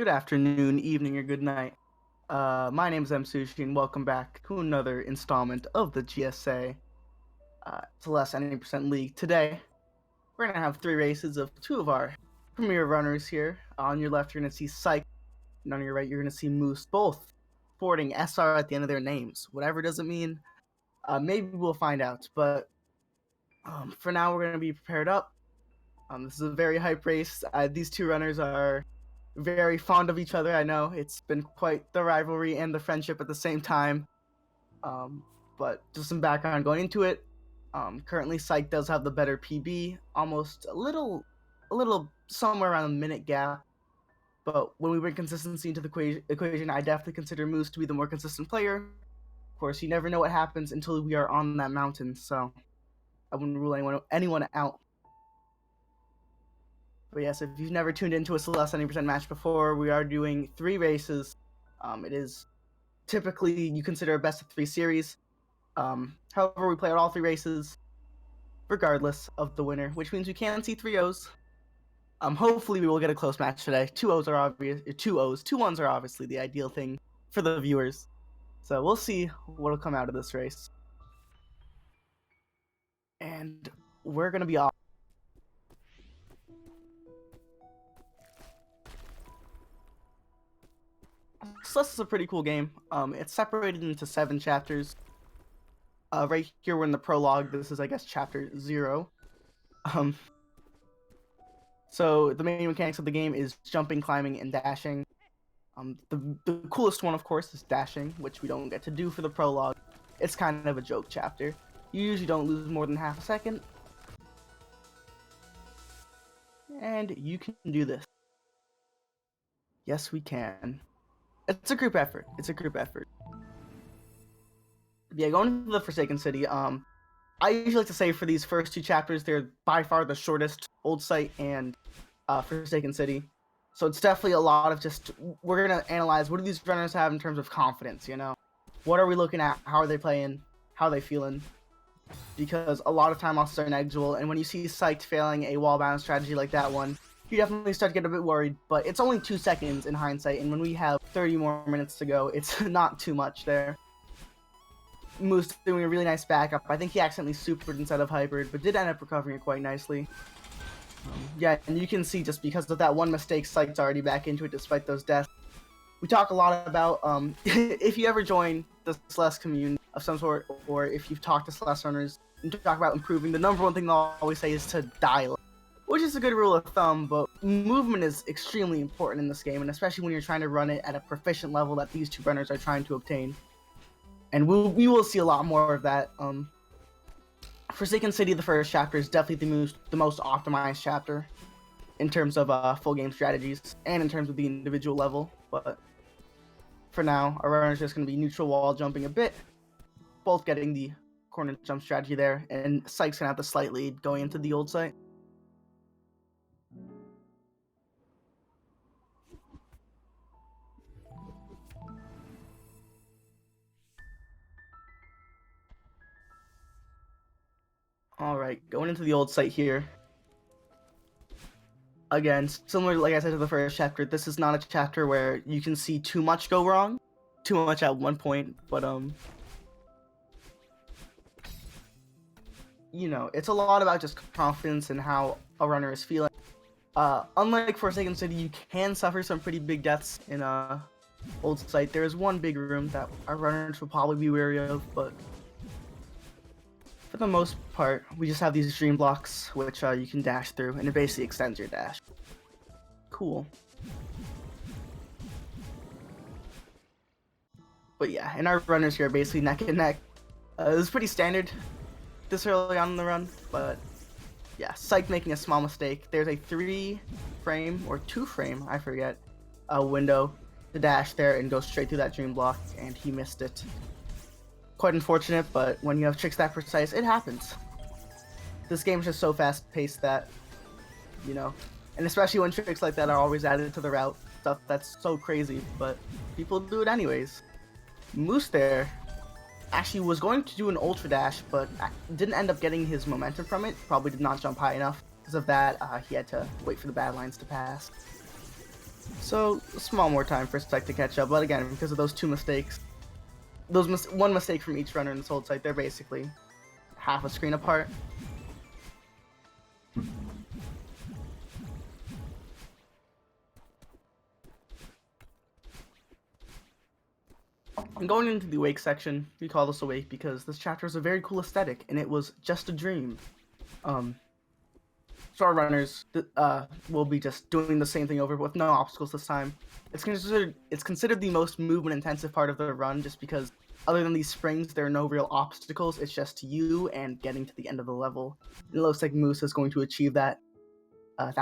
Good afternoon, evening, or good night. My name is Sushi, and welcome back to another installment of the GSA Celeste 90% League. Today, we're going to have three races of two of our premier runners here. On your left, you're going to see Psych, and on your right, you're going to see Moose, both sporting SR at the end of their names. Whatever does it mean, maybe we'll find out. But for now, we're going to be prepared up. This is a very hype race. These two runners are very fond of each other. I know it's been quite the rivalry and the friendship at the same time. But just some background going into it. Currently, Psych does have the better PB, almost a little somewhere around a minute gap. But when we bring consistency into the equation, I definitely consider Moose to be the more consistent player. Of course, you never know what happens until we are on that mountain, so I wouldn't rule anyone out. But yes, if you've never tuned into a Celeste 90% match before, we are doing three races. It is typically, you consider a best of three series. However, we play out all three races, regardless of the winner, which means we can see 3-0s. Hopefully we will get a close match today. 2-0s are obvious, 2-0s, 2-1s are obviously the ideal thing for the viewers. So we'll see what'll come out of this race. And we're gonna be off. Celeste is a pretty cool game. It's separated into 7 chapters. Right here we're in the prologue. This is, I guess, chapter 0. So the main mechanics of the game is jumping, climbing, and dashing. The coolest one, of course, is dashing, which we don't get to do for the prologue. It's kind of a joke chapter. You usually don't lose more than half a second. And you can do this. Yes, we can. It's a group effort. Yeah, going into the Forsaken City, I usually like to say for these first 2 chapters, they're by far the shortest, Old Site and Forsaken City. So it's definitely a lot of just, we're going to analyze what do these runners have in terms of confidence, you know? What are we looking at? How are they playing? How are they feeling? Because a lot of time losses are negligible, and when you see Psyched failing a wall bound strategy like that one, you definitely start to get a bit worried, but it's only 2 seconds in hindsight, and when we have 30 more minutes to go, it's not too much there. Moose doing a really nice backup. I think he accidentally supered instead of hypered, but did end up recovering it quite nicely. Yeah, and you can see just because of that one mistake, Psyched's already back into it despite those deaths. We talk a lot about, if you ever join the Celeste community of some sort, or if you've talked to Celeste runners and talk about improving, the number one thing they'll always say is to dial, which is a good rule of thumb, but movement is extremely important in this game, and especially when you're trying to run it at a proficient level that these two runners are trying to obtain. And we will see a lot more of that. Forsaken City, the first chapter, is definitely the most optimized chapter in terms of full game strategies and in terms of the individual level. But for now, our runner is just going to be neutral wall jumping a bit, both getting the corner jump strategy there, and Psych's going to have the slight lead going into the Old Site. Alright, going into the Old Site here. Again, similar, like I said, to the first chapter, this is not a chapter where you can see too much go wrong. Too much at one point, but, you know, it's a lot about just confidence and how a runner is feeling. Unlike Forsaken City, you can suffer some pretty big deaths in Old Site. There is one big room that our runners will probably be wary of, but for the most part, we just have these dream blocks, which you can dash through, and it basically extends your dash. Cool. But yeah, and our runners here are basically neck and neck. It was pretty standard this early on in the run, but yeah, Psych making a small mistake. There's a 3-frame, or 2-frame, I forget, window to dash there and go straight through that dream block, and he missed it. Quite unfortunate, but when you have tricks that precise, it happens. This game is just so fast-paced that, you know, and especially when tricks like that are always added to the route, stuff that's so crazy, but people do it anyways. Moose there actually was going to do an ultra dash, but didn't end up getting his momentum from it. Probably did not jump high enough. Because of that, he had to wait for the bad lines to pass. So, small more time for Sec to catch up, but again, because of those two mistakes, one mistake from each runner in this hold site, they're basically half a screen apart. And going into the Awake section, we call this Awake because this chapter is a very cool aesthetic, and it was just a dream. So our runners will be just doing the same thing over with no obstacles this time. It's considered the most movement intensive part of the run, just because other than these springs, there are no real obstacles. It's just you and getting to the end of the level. And it looks like Moose is going to achieve that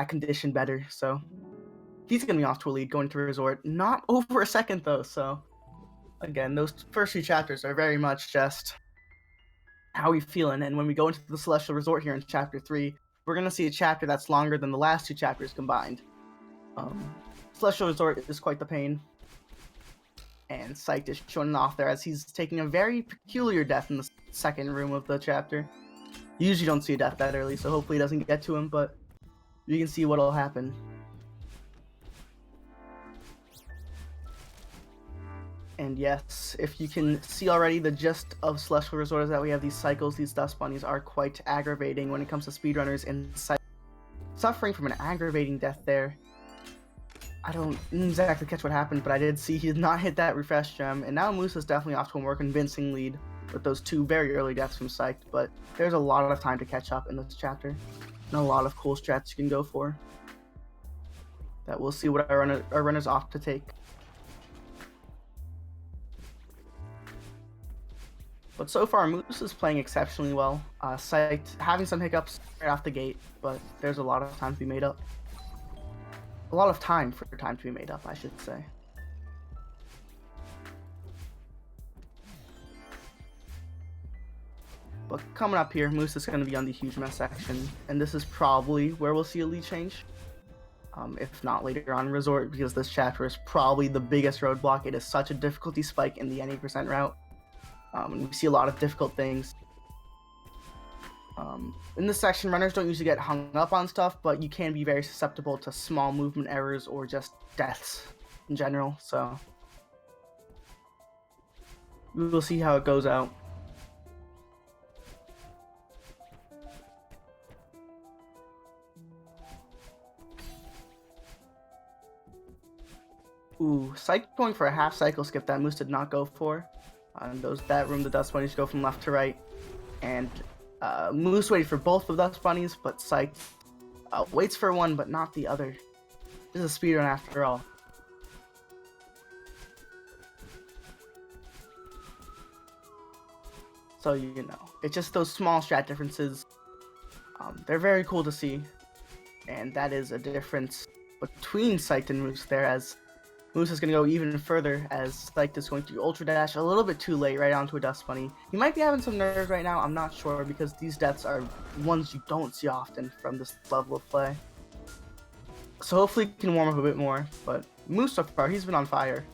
condition better. So he's gonna be off to a lead, going to Resort. Not over a second though. So again, those first few chapters are very much just how we feeling. And when we go into the Celestial Resort here in Chapter 3, we're going to see a chapter that's longer than the last two chapters combined. Celestial Resort is quite the pain. And Psyched is showing off there as he's taking a very peculiar death in the second room of the chapter. You usually don't see a death that early, so hopefully it doesn't get to him, but you can see what'll happen. And yes, if you can see already, the gist of Celestial Resort is that we have these cycles. These dust bunnies are quite aggravating when it comes to speedrunners, and suffering from an aggravating death there. I don't exactly catch what happened, but I did see he did not hit that refresh gem, and now Moose is definitely off to a more convincing lead with those two very early deaths from Psyched, but there's a lot of time to catch up in this chapter, and a lot of cool strats you can go for. That we'll see what our runners off to take. But so far, Moose is playing exceptionally well. Psyched having some hiccups right off the gate, but there's a lot of time to be made up. A lot of time to be made up, I should say. But coming up here, Moose is going to be on the huge mess section, and this is probably where we'll see a lead change. If not later on Resort, because this chapter is probably the biggest roadblock. It is such a difficulty spike in the 80% route. And we see a lot of difficult things. In this section, runners don't usually get hung up on stuff, but you can be very susceptible to small movement errors or just deaths in general, so we will see how it goes out. Ooh, Psyched going for a half cycle skip that Moose did not go for. That room, the dust bunnies go from left to right, and Moose waited for both of the dust bunnies, but Psyched waits for one, but not the other. This is a speedrun after all. So, you know, it's just those small strat differences. They're very cool to see, and that is a difference between Psyched and Moose there, as Moose is going to go even further, as Psyched is going to Ultra Dash a little bit too late right onto a Dust Bunny. He might be having some nerves right now, I'm not sure, because these deaths are ones you don't see often from this level of play. So hopefully he can warm up a bit more, but Moose so far, he's been on fire.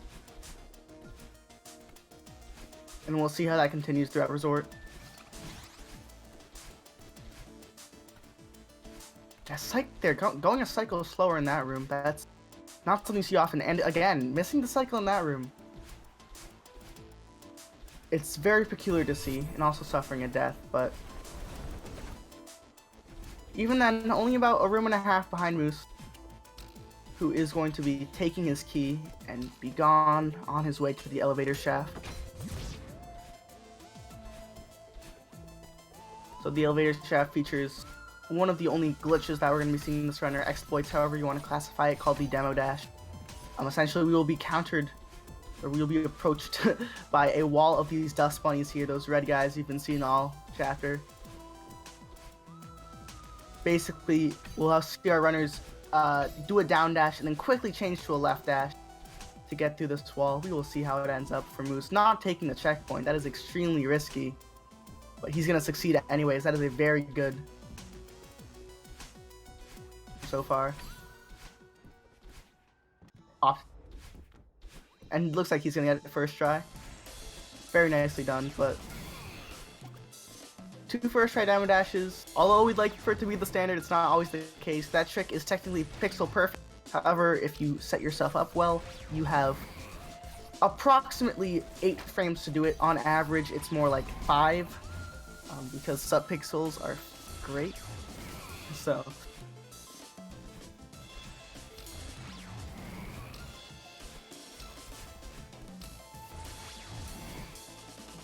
And we'll see how that continues throughout Resort. Yeah, Psyched there, going a cycle slower in that room, that's not something you see often, and again, missing the cycle in that room. It's very peculiar to see, and also suffering a death, but even then, only about a room and a half behind Moose, who is going to be taking his key and be gone on his way to the elevator shaft. So the elevator shaft features one of the only glitches that we're going to be seeing in this run, or exploits, however you want to classify it, called the Demo Dash. Essentially, we will be countered, or we will be approached by a wall of these dust bunnies here, those red guys you've been seeing all chapter. Basically, we'll see our runners do a down dash and then quickly change to a left dash to get through this wall. We will see how it ends up for Moose not taking the checkpoint. That is extremely risky, but he's going to succeed anyways. That is a very good so far. Off. And it looks like he's gonna get it first try. Very nicely done, but 2 first try diamond dashes. Although we'd like for it to be the standard, it's not always the case. That trick is technically pixel perfect. However, if you set yourself up well, you have approximately 8 frames to do it. On average, it's more like 5, because subpixels are great. So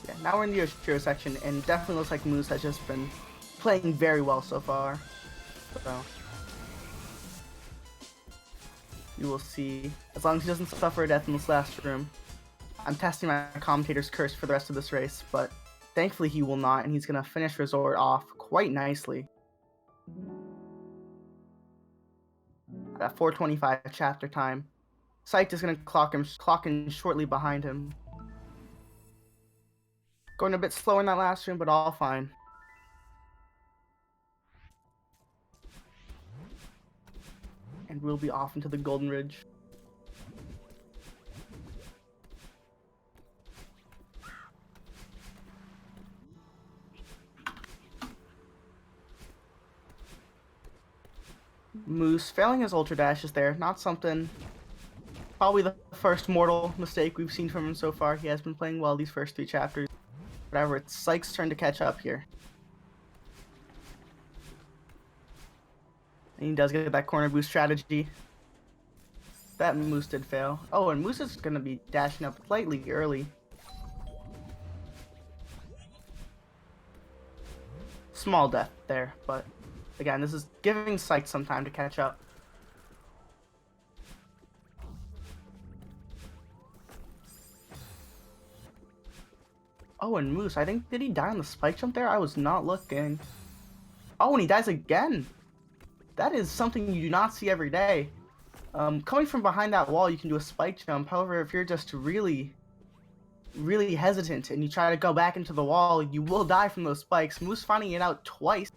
yeah, now we're in the Yoshiro section, and definitely looks like Moose has just been playing very well so far. So you will see, as long as he doesn't suffer a death in this last room. I'm testing my commentator's curse for the rest of this race, but thankfully he will not, and he's going to finish Resort off quite nicely. At 4:25 chapter time. Psyched is going to clock in shortly behind him. Going a bit slower in that last room, but all fine. And we'll be off into the Golden Ridge. Moose failing his Ultra Dash is there. Not something... Probably the first mortal mistake we've seen from him so far. He has been playing well these first 3 chapters. Whatever, it's Psych's turn to catch up here. And he does get that corner boost strategy. That Moose did fail. Oh, and Moose is going to be dashing up slightly early. Small death there, but again, this is giving Psych some time to catch up. Oh, and Moose, I think, did he die on the spike jump there? I was not looking. Oh, and he dies again. That is something you do not see every day. Coming from behind that wall, you can do a spike jump. However, if you're just really hesitant and you try to go back into the wall, you will die from those spikes. Moose finding it out twice.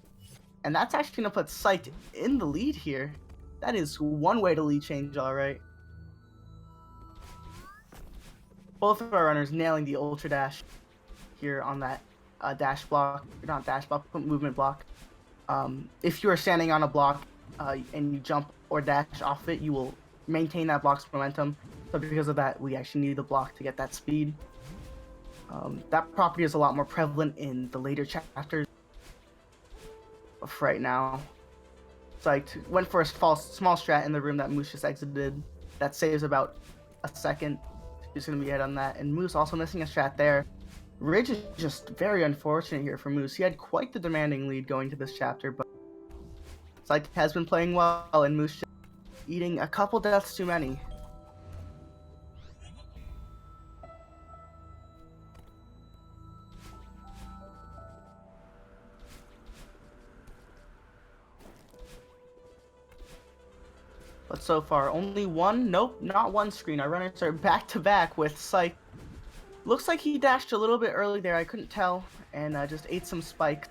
And that's actually going to put Psych in the lead here. That is one way to lead change, alright. Both of our runners nailing the Ultra Dash here on that dash block. Not dash block, but movement block. If you are standing on a block and you jump or dash off it, you will maintain that block's momentum. So because of that, we actually need the block to get that speed. That property is a lot more prevalent in the later chapters. But for right now, Psych went for a small strat in the room that Moose just exited. That saves about a second. He's going to be ahead on that. And Moose also missing a strat there. Ridge is just very unfortunate here for Moose. He had quite the demanding lead going to this chapter, but Psych has been playing well, and Moose just eating a couple deaths too many. But so far, only one, nope, not one screen. Our runners are back to back with Psych. Looks like he dashed a little bit early there, I couldn't tell, and just ate some spikes.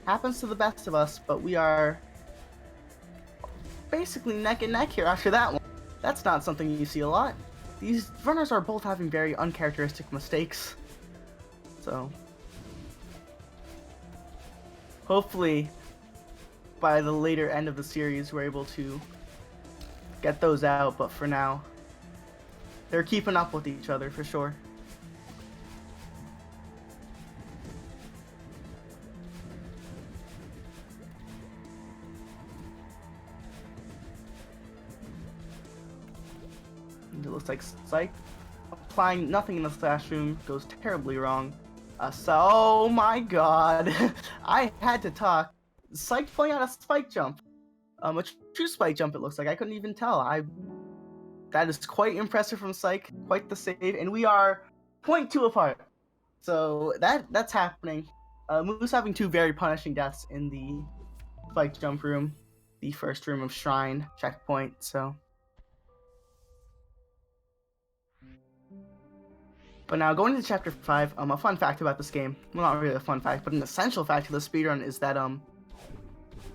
Happens to the best of us, but we are basically neck and neck here after that one. That's not something you see a lot. These runners are both having very uncharacteristic mistakes. So hopefully by the later end of the series we're able to get those out, but for now they're keeping up with each other for sure. It looks like Psych applying nothing in this classroom goes terribly wrong. Oh my god. I had to talk. Psych pulling out a spike jump. A true spike jump it looks like. I couldn't even tell. That is quite impressive from Psych. Quite the save. And we are 0.2 apart. So that's happening. Moose having 2 very punishing deaths in the spike jump room. The first room of Shrine checkpoint, so. But now, going into Chapter 5, a fun fact about this game, well, not really a fun fact, but an essential fact of the speedrun is that,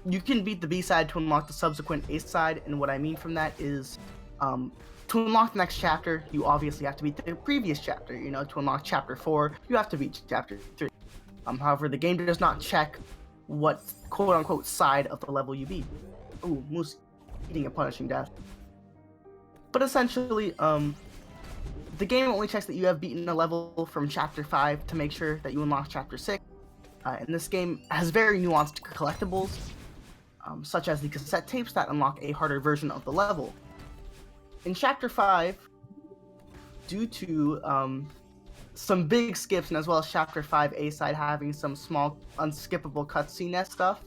you can beat the B-side to unlock the subsequent A-side, and what I mean from that is, to unlock the next chapter, you obviously have to beat the previous chapter. You know, to unlock Chapter 4, you have to beat Chapter 3. However, the game does not check what quote-unquote side of the level you beat. Ooh, Moose eating a punishing death. But essentially, the game only checks that you have beaten a level from Chapter 5 to make sure that you unlock Chapter 6. And this game has very nuanced collectibles, such as the cassette tapes that unlock a harder version of the level. In Chapter 5, due to some big skips, and as well as Chapter 5 A-side having some small unskippable cutscene stuff,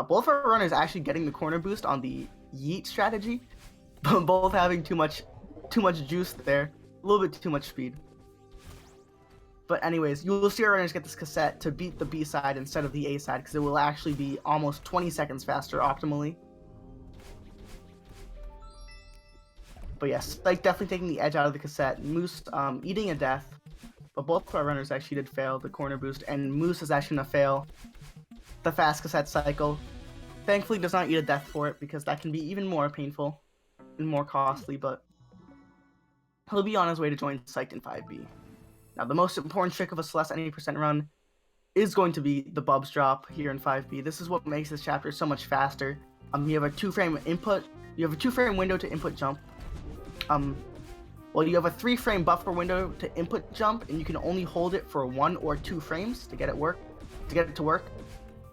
both our runners actually getting the corner boost on the yeet strategy, but both having too much juice there, a little bit too much speed. But anyways, you will see our runners get this cassette to beat the B-side instead of the A-side, because it will actually be almost 20 seconds faster optimally. But yes, like definitely taking the edge out of the cassette. Moose eating a death, but both of our runners actually did fail the corner boost, and Moose is actually gonna fail the fast cassette cycle. Thankfully does not eat a death for it, because that can be even more painful and more costly, but he'll be on his way to join Psyched in 5B. Now, the most important trick of a Celeste any percent run is going to be the Bubs drop here in 5B. This is what makes this chapter so much faster. You have a 2-frame input. You have a 2-frame window to input jump. Well, you have a 3-frame buffer window to input jump, and you can only hold it for 1 or 2 frames to get it to work.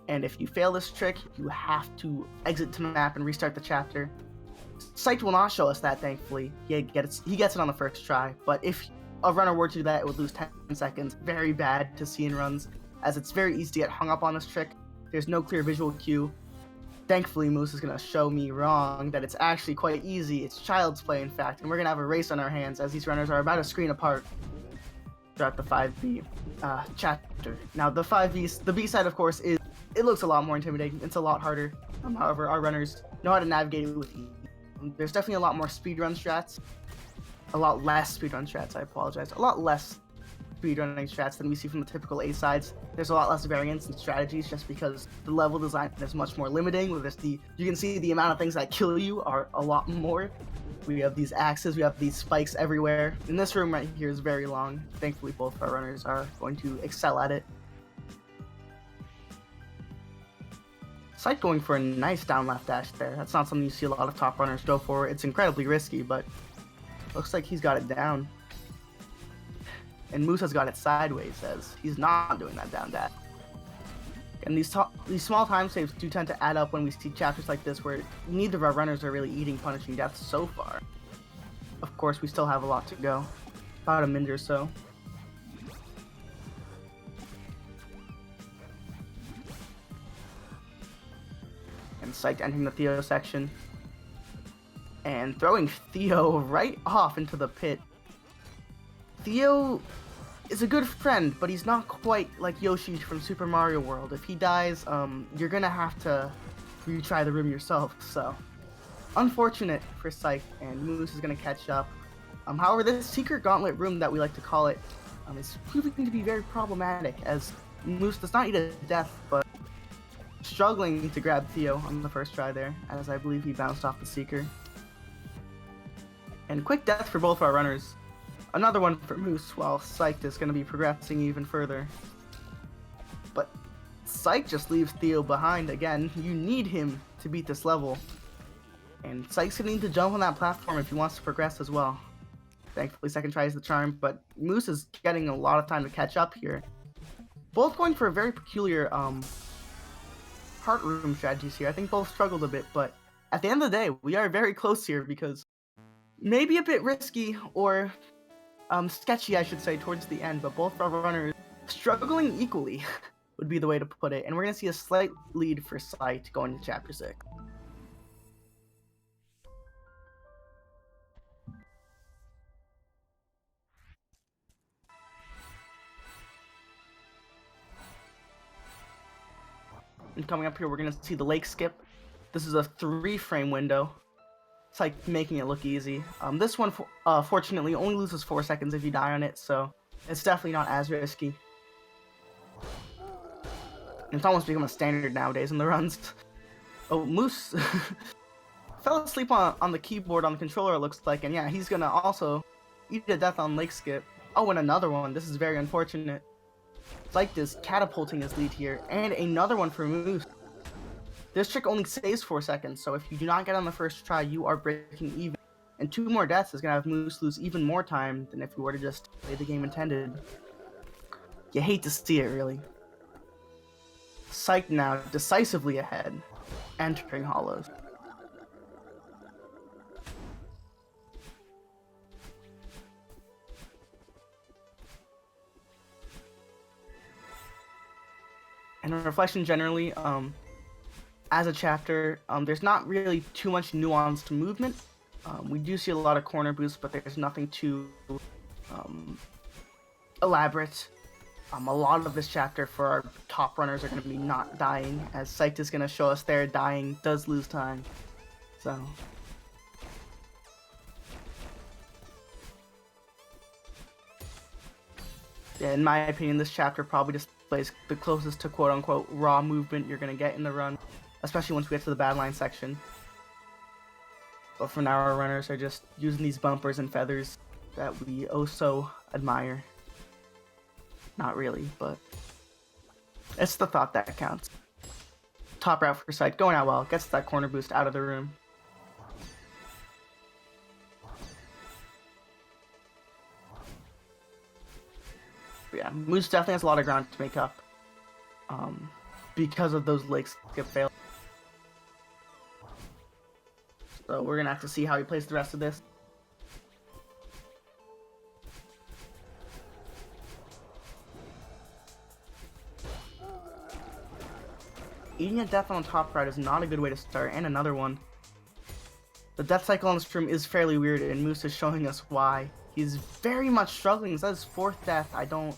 And if you fail this trick, you have to exit to map and restart the chapter. Psyched will not show us that, thankfully. He gets it on the first try, but if a runner were to do that, it would lose 10 seconds. Very bad to see in runs, as it's very easy to get hung up on this trick. There's no clear visual cue. Thankfully, Moose is going to show me wrong, that it's actually quite easy. It's child's play, in fact, and we're going to have a race on our hands as these runners are about a screen apart throughout the 5B chapter. Now, the B-side, of course, it looks a lot more intimidating. It's a lot harder. However, our runners know how to navigate it with ease. There's definitely a lot more speedrun strats. A lot less speedrun strats, I apologize. A lot less speedrunning strats than we see from the typical A-sides. There's a lot less variance in strategies just because the level design is much more limiting. You can see the amount of things that kill you are a lot more. We have these axes, we have these spikes everywhere. And this room right here is very long. Thankfully, both of our runners are going to excel at it. Psyched going for a nice down left dash there. That's not something you see a lot of top runners go for. It's incredibly risky, but looks like he's got it down. And Moose has got it sideways, as he's not doing that down dash. And these small time saves do tend to add up when we see chapters like this, where neither of our runners are really eating punishing deaths so far. Of course, we still have a lot to go. About a minute or so. And Psyched entering the Theo section. And throwing Theo right off into the pit. Theo is a good friend, but he's not quite like Yoshi from Super Mario World. If he dies, you're gonna have to retry the room yourself, so unfortunate for Psyched, and Moose is gonna catch up. However, this secret gauntlet room that we like to call it is proving to be very problematic, as Moose does not eat a death, but struggling to grab Theo on the first try there, as I believe he bounced off the Seeker. And quick death for both our runners. Another one for Moose, while Psyched is going to be progressing even further. But Psyched just leaves Theo behind again. You need him to beat this level. And Psychd's going to need to jump on that platform if he wants to progress as well. Thankfully, second try is the charm, but Moose is getting a lot of time to catch up here. Both going for a very peculiar heart room strategies here. I think both struggled a bit, but at the end of the day, we are very close here, because maybe a bit risky, or sketchy, I should say, towards the end, but both of our runners struggling equally would be the way to put it. And we're going to see a slight lead for Psyched going to Chapter 6. And coming up here, we're going to see the lake skip. This is a 3-frame window. It's like making it look easy. This one, fortunately, only loses 4 seconds if you die on it, so it's definitely not as risky. It's almost become a standard nowadays in the runs. Oh, Moose fell asleep on the keyboard on the controller, it looks like, and yeah, he's gonna also eat to death on lake skip. Oh, and another one. This is very unfortunate. Psyched is catapulting his lead here, and another one for Moose. This trick only saves 4 seconds, so if you do not get on the first try, you are breaking even. And 2 more deaths is going to have Moose lose even more time than if we were to just play the game intended. You hate to see it, really. Psych now decisively ahead, entering Hollows. And Reflection generally, as a chapter, there's not really too much nuanced movement. We do see a lot of corner boosts, but there's nothing too elaborate. A lot of this chapter for our top runners are going to be not dying, as Psyched is going to show us there dying does lose time. So yeah, in my opinion, this chapter probably displays the closest to quote-unquote raw movement you're going to get in the run, especially once we get to the Badline section. But for now, our runners are just using these bumpers and feathers that we oh so admire. Not really, but it's the thought that counts. Top route for Sight, going out well, gets that corner boost out of the room. But yeah, Moose definitely has a lot of ground to make up because of those leg skip fails. So we're going to have to see how he plays the rest of this. Eating a death on the top route is not a good way to start, and another one. The death cycle on this room is fairly weird, and Moose is showing us why. He's very much struggling. That's his 4th death. I don't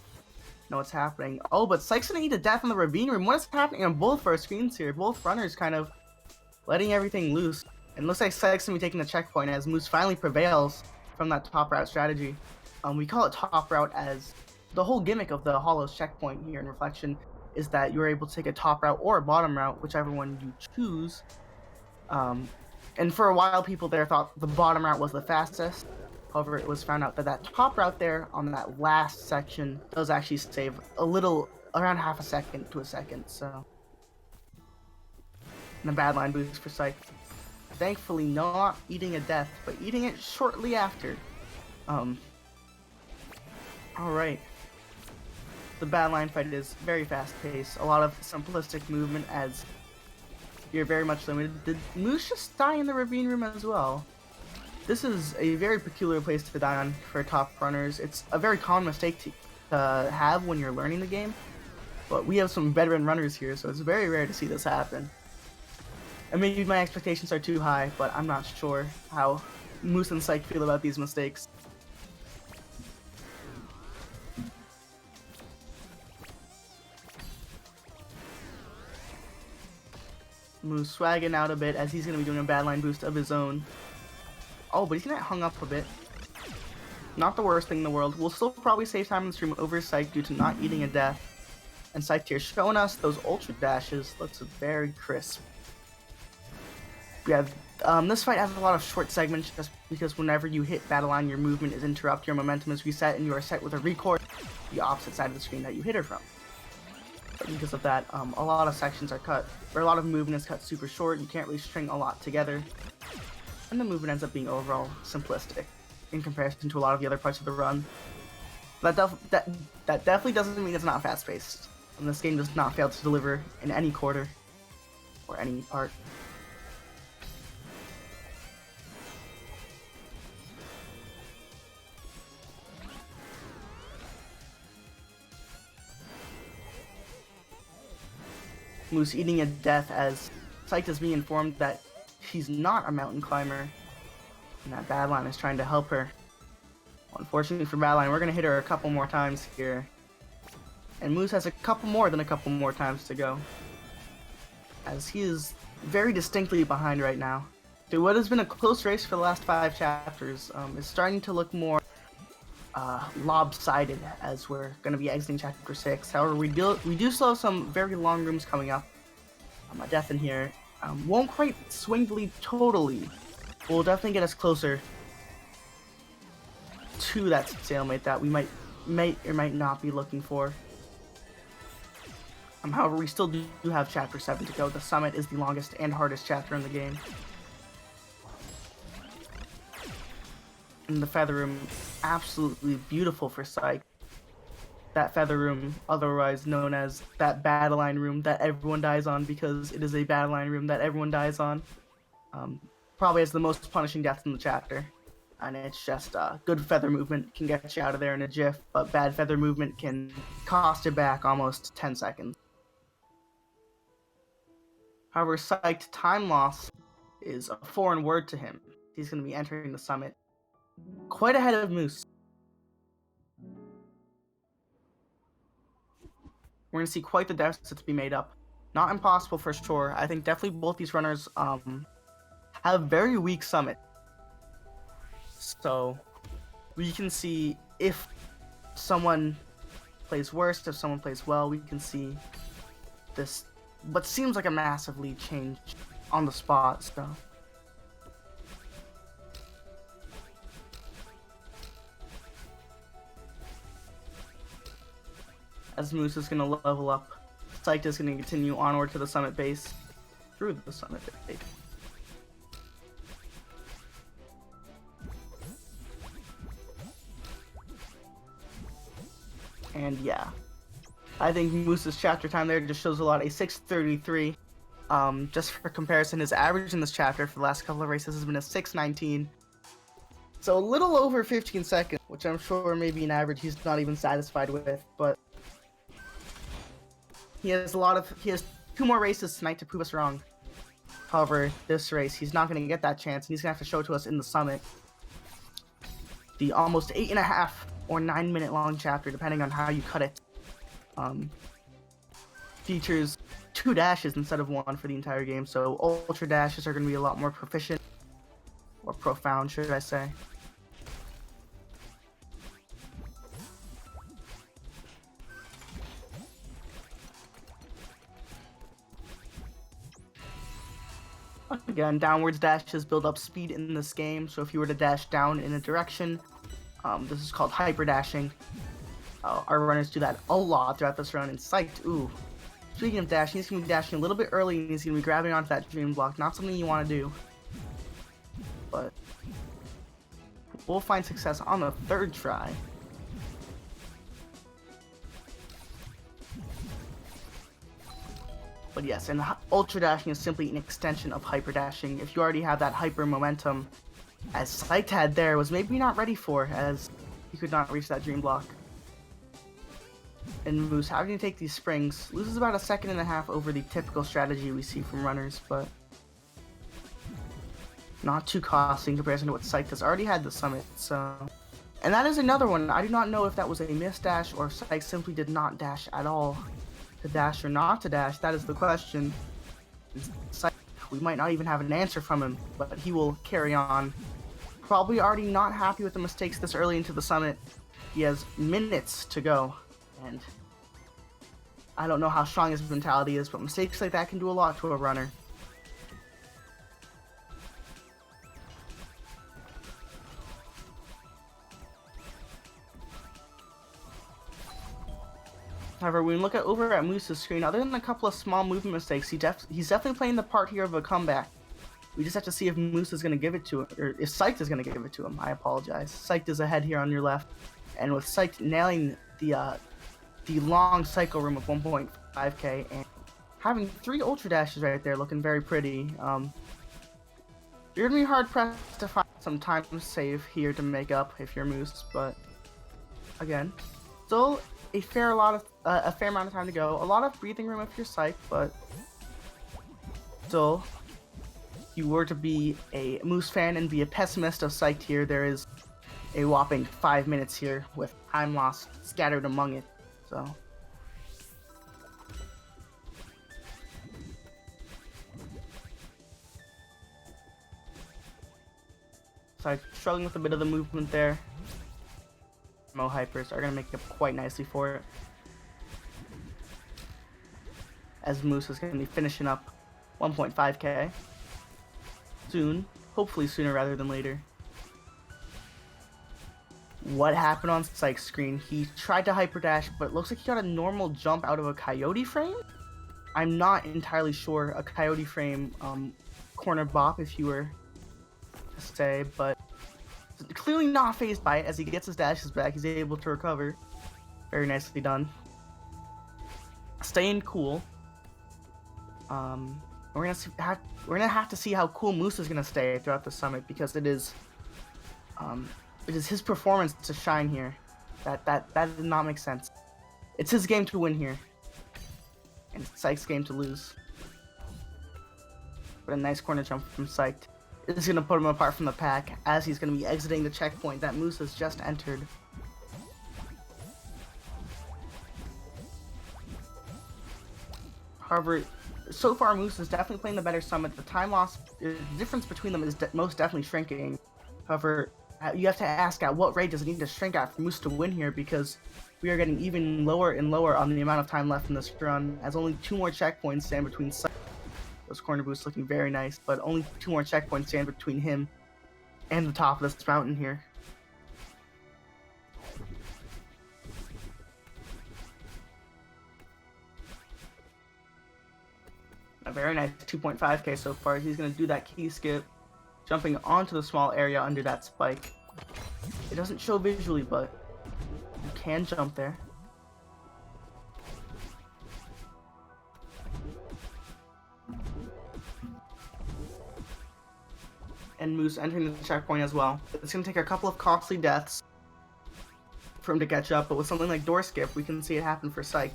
know what's happening. Oh, but Psych's gonna eat a death in the ravine room. What is happening on both of our screens here? Both runners kind of letting everything loose. And looks like Psych's gonna be taking the checkpoint as Moose finally prevails from that top route strategy. We call it top route as the whole gimmick of the Hollows checkpoint here in Reflection is that you're able to take a top route or a bottom route, whichever one you choose. And for a while, people there thought the bottom route was the fastest. However, it was found out that that top route there on that last section does actually save a little, around half a second to a second, so. And a Badline boost for Psych. Thankfully not eating a death, but eating it shortly after. Alright. The Badline fight is very fast-paced, a lot of simplistic movement as you're very much limited. Did Moose just die in the ravine room as well? This is a very peculiar place to die on for top runners. It's a very common mistake to have when you're learning the game, but we have some veteran runners here, so it's very rare to see this happen. And maybe my expectations are too high, but I'm not sure how Moose and Psych feel about these mistakes. Moose swagging out a bit as he's going to be doing a Badline boost of his own. Oh, but he's going to get hung up a bit. Not the worst thing in the world. We'll still probably save time in the stream over Psych due to not eating a death. And Psych here showing us those ultra dashes. Looks very crisp. Yeah, this fight has a lot of short segments just because whenever you hit Badline, your movement is interrupted, your momentum is reset, and you are set with a record the opposite side of the screen that you hit her from. But because of that, a lot of sections are cut, or a lot of movement is cut super short. You can't really string a lot together, and the movement ends up being overall simplistic in comparison to a lot of the other parts of the run. That definitely doesn't mean it's not fast-paced, and this game does not fail to deliver in any quarter or any part. Moose eating a death as Psych is being informed that she's not a mountain climber and that Badline is trying to help her. Well, unfortunately for Badline, we're going to hit her a couple more times here. And Moose has a couple more times to go, as he is very distinctly behind right now. So what has been a close race for the last 5 chapters is starting to look more lopsided as we're going to be exiting chapter 6. However, we do still have some very long rooms coming up. A death in here won't quite swing the lead totally, but will definitely get us closer to that stalemate that we might or might not be looking for. However, we still do have chapter 7 to go. The summit is the longest and hardest chapter in the game. in the feather room, absolutely beautiful for Psych. That feather room, otherwise known as that battle line room that everyone dies on because it is a battle line room that everyone dies on. Probably has the most punishing deaths in the chapter. And it's just good feather movement can get you out of there in a jiff, but bad feather movement can cost you back almost 10 seconds. However, Psyched time loss is a foreign word to him. He's going to be entering the summit quite ahead of Moose. We're going to see quite the deficit to be made up. Not impossible for sure. I think definitely both these runners have very weak summit. So we can see if someone plays worse, if someone plays well, we can see this, what seems like a massive lead change on the spot. So as Moose is going to level up, Psyched is going to continue onward to the summit base, through the summit base. And yeah, I think Moose's chapter time there just shows a lot. A 6:33. Just for comparison, his average in this chapter for the last couple of races has been a 6:19. So a little over 15 seconds, which I'm sure may be an average he's not even satisfied with, but he has 2 more races tonight to prove us wrong. However, this race, he's not going to get that chance, and he's going to have to show it to us in the summit. The almost 8.5 or 9 minute long chapter, depending on how you cut it, features 2 dashes instead of 1 for the entire game, so ultra dashes are going to be a lot more proficient, or profound, should I say. Again, downwards dashes build up speed in this game, so if you were to dash down in a direction, this is called hyper dashing. Our runners do that a lot throughout this run, and Psyched, ooh. Speaking of dashing, he's going to be dashing a little bit early, and he's going to be grabbing onto that dream block. Not something you want to do. But we'll find success on the 3rd try. But yes, and ultra dashing is simply an extension of hyper dashing. If you already have that hyper momentum, as Psyched had there, was maybe not ready for, as he could not reach that dream block. And Moose, having to take these springs, loses about 1.5 seconds over the typical strategy we see from runners, but not too costly in comparison to what Psyched has already had the summit. So, and that is another one. I do not know if that was a missed dash or Psyched simply did not dash at all. To dash or not to dash, that is the question. Psyched, we might not even have an answer from him, but he will carry on. Probably already not happy with the mistakes this early into the summit. He has minutes to go, and I don't know how strong his mentality is, but mistakes like that can do a lot to a runner. However, when we look over at Moose's screen, other than a couple of small movement mistakes, he's definitely playing the part here of a comeback. We just have to see if Moose is going to give it to him, or if Psyched is going to give it to him. I apologize. Psyched is ahead here on your left, and with Psyched nailing the long cycle room of 1.5k and having 3 ultra dashes right there, looking very pretty. You're going to be hard pressed to find some time save here to make up if you're Moose, but again, still a fair amount of time to go. A lot of breathing room if you're Psyched, but still, if you were to be a Moose fan and be a pessimist of Psyched here, there is a whopping 5 minutes here with time loss scattered among it. So Psyched struggling with a bit of the movement there. Mo hypers are going to make up quite nicely for it, as Moose is going to be finishing up 1.5k soon, hopefully sooner rather than later. What happened on Psyched's screen? He tried to hyper dash, but it looks like he got a normal jump out of a coyote frame. I'm not entirely sure. A coyote frame corner bop, if you were to say, but clearly not phased by it. As he gets his dashes back, he's able to recover. Very nicely done. Staying cool. We're gonna have to see how cool Moose is gonna stay throughout the summit, because it is his performance to shine here. That did not make sense. It's his game to win here, and it's Psych's game to lose. But a nice corner jump from Psych. This is gonna put him apart from the pack, as he's gonna be exiting the checkpoint that Moose has just entered. However, so far Moose is definitely playing the better summit. The time loss, the difference between them is most definitely shrinking. However, you have to ask, at what rate does it need to shrink at for Moose to win here, because we are getting even lower and lower on the amount of time left in this run, as only 2 more checkpoints stand between Psych. Those corner boosts looking very nice, but only 2 more checkpoints stand between him and the top of this mountain here. A very nice 2.5k so far. He's going to do that key skip, jumping onto the small area under that spike. It doesn't show visually, but you can jump there. And Moose entering the checkpoint as well. It's going to take a couple of costly deaths for him to catch up, but with something like door skip, we can see it happen for Psych.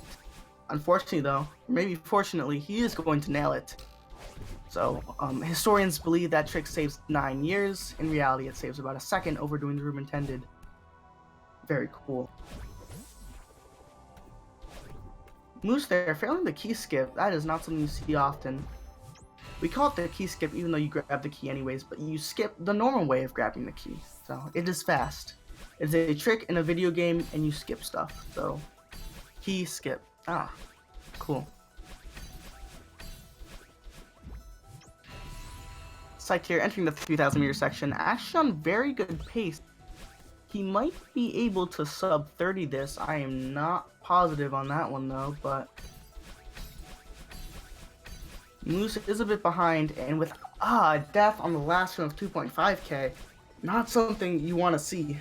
Unfortunately though, maybe fortunately, he is going to nail it. So, historians believe that trick saves 9 years. In reality, it saves about a second, overdoing the room intended. Very cool. Moose there, failing the key skip. That is not something you see often. We call it the key skip even though you grab the key anyways, but you skip the normal way of grabbing the key. So, it is fast. It's a trick in a video game and you skip stuff. So, key skip. Ah, cool. Psych here entering the 3,000 meter section, actually on very good pace. He might be able to sub 30 this. I am not positive on that one though, but Moose is a bit behind, and with death on the last one of 2.5k, not something you want to see.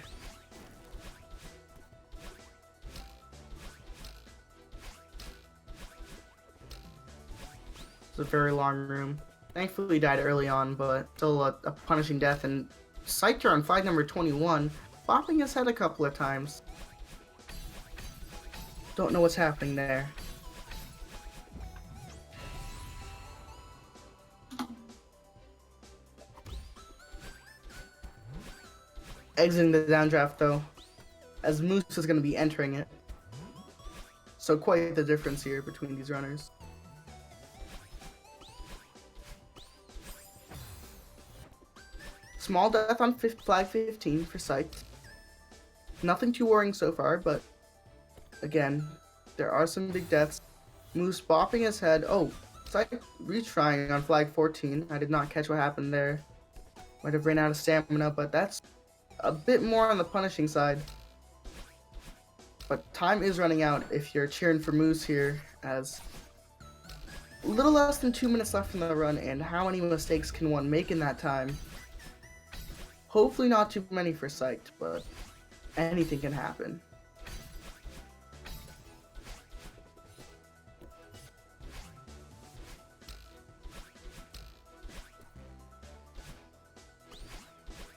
It's a very long room. Thankfully died early on, but still a punishing death. And Psych here on flag number 21, bopping his head a couple of times. Don't know what's happening there. Exiting the downdraft though, as Moose is going to be entering it. So quite the difference here between these runners. Small death on flag 15 for Psych. Nothing too worrying so far, but again, there are some big deaths. Moose bopping his head. Oh, Psych retrying on flag 14. I did not catch what happened there. Might have ran out of stamina, but that's a bit more on the punishing side. But time is running out if you're cheering for Moose here, as a little less than 2 minutes left in the run, and how many mistakes can one make in that time? Hopefully not too many for Psych, but anything can happen.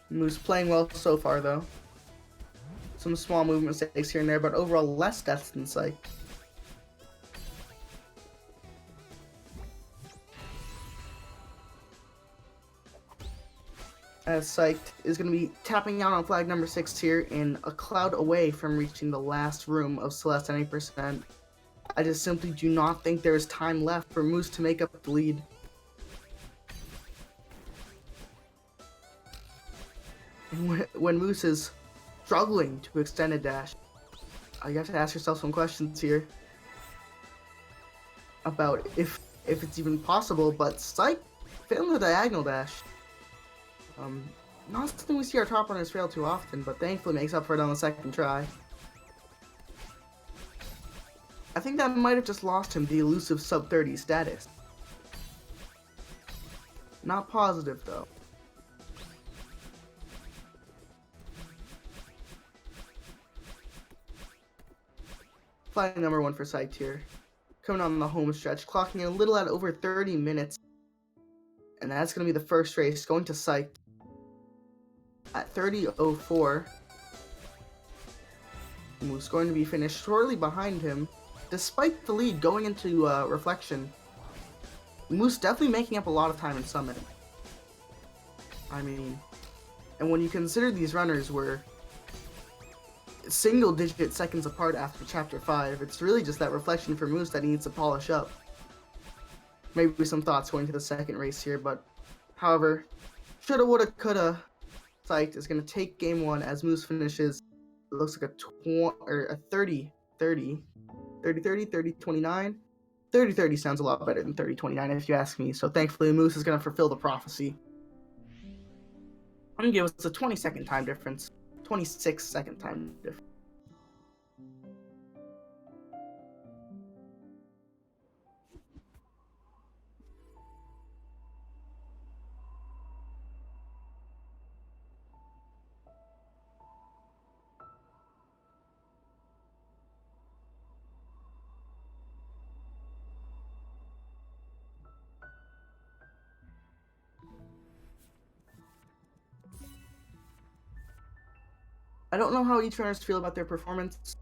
Moose playing well so far though. Some small movement mistakes here and there, but overall less deaths than Psych. As Psych is going to be tapping out on flag number 6 here, and a cloud away from reaching the last room of Celeste at 80%. I just simply do not think there is time left for Moose to make up the lead. And when Moose is struggling to extend a dash, you have to ask yourself some questions here about if it's even possible, but Psych failing the diagonal dash. Not something we see our top runners fail too often, but thankfully makes up for it on the second try. I think that might have just lost him the elusive sub-30 status. Not positive though. flying number 1 for Psyched here. Coming on the home stretch, clocking in a little at over 30 minutes. And that's going to be the first race, going to Psyched at 30:04. Moose going to be finished shortly behind him, despite the lead going into Reflection. Moose definitely making up a lot of time in Summit. I mean, and when you consider these runners were single-digit seconds apart after Chapter 5, it's really just that Reflection for Moose that he needs to polish up. Maybe some thoughts going to the second race here, but however, shoulda, woulda, coulda. Psyched is going to take game 1 as Moose finishes. It looks like a 30-30, 30-30, 30-29. 30-30 sounds a lot better than 30-29 if you ask me, so thankfully Moose is going to fulfill the prophecy. I'm going to give us a 20-second time difference. 26-second time difference. I don't know how each runners feel about their performance.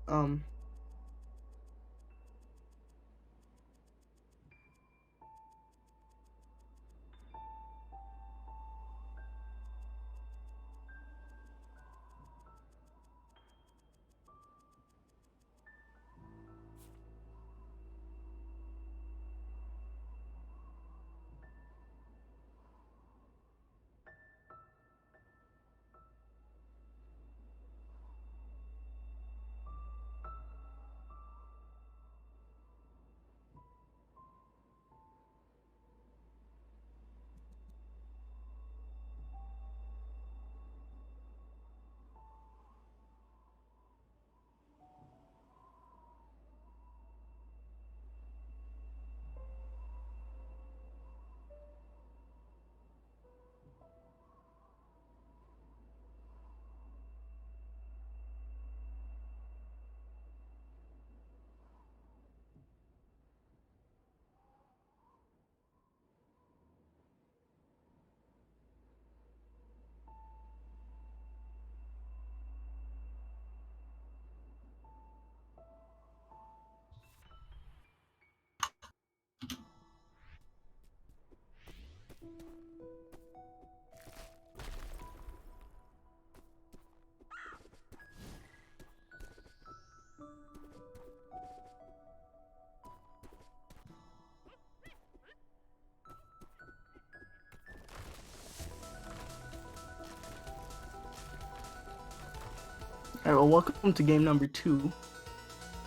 Alright, well, welcome to game number 2.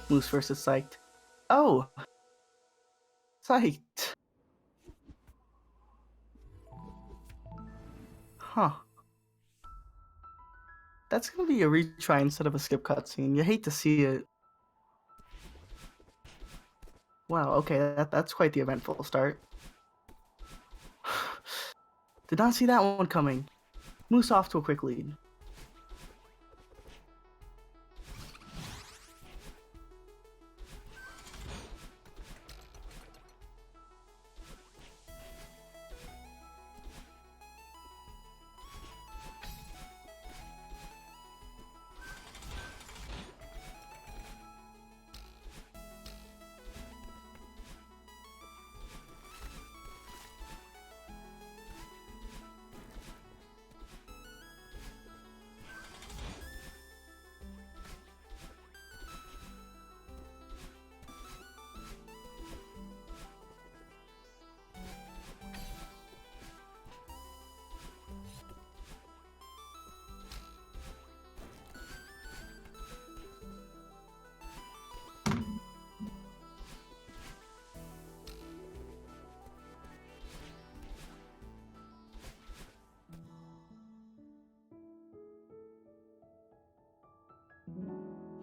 Moose versus Psyched. Oh! Psyched. Huh. That's gonna be a retry instead of a skip cutscene. You hate to see it. Wow, okay, that's quite the eventful start. Did not see that one coming. Moose off to a quick lead.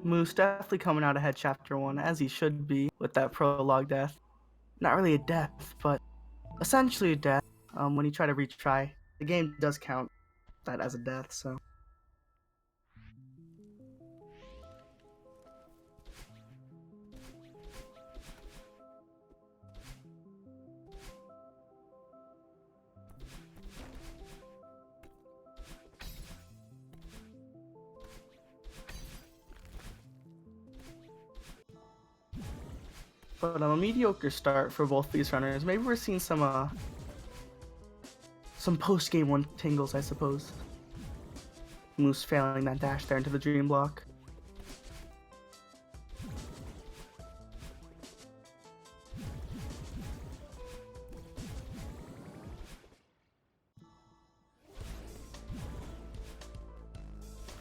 Moose definitely coming out ahead Chapter 1, as he should be, with that prologue death. Not really a death, but essentially a death. When you try to retry, the game does count that as a death, so. But a mediocre start for both these runners. Maybe we're seeing some post-game one tingles, I suppose. Moose failing that dash there into the dream block.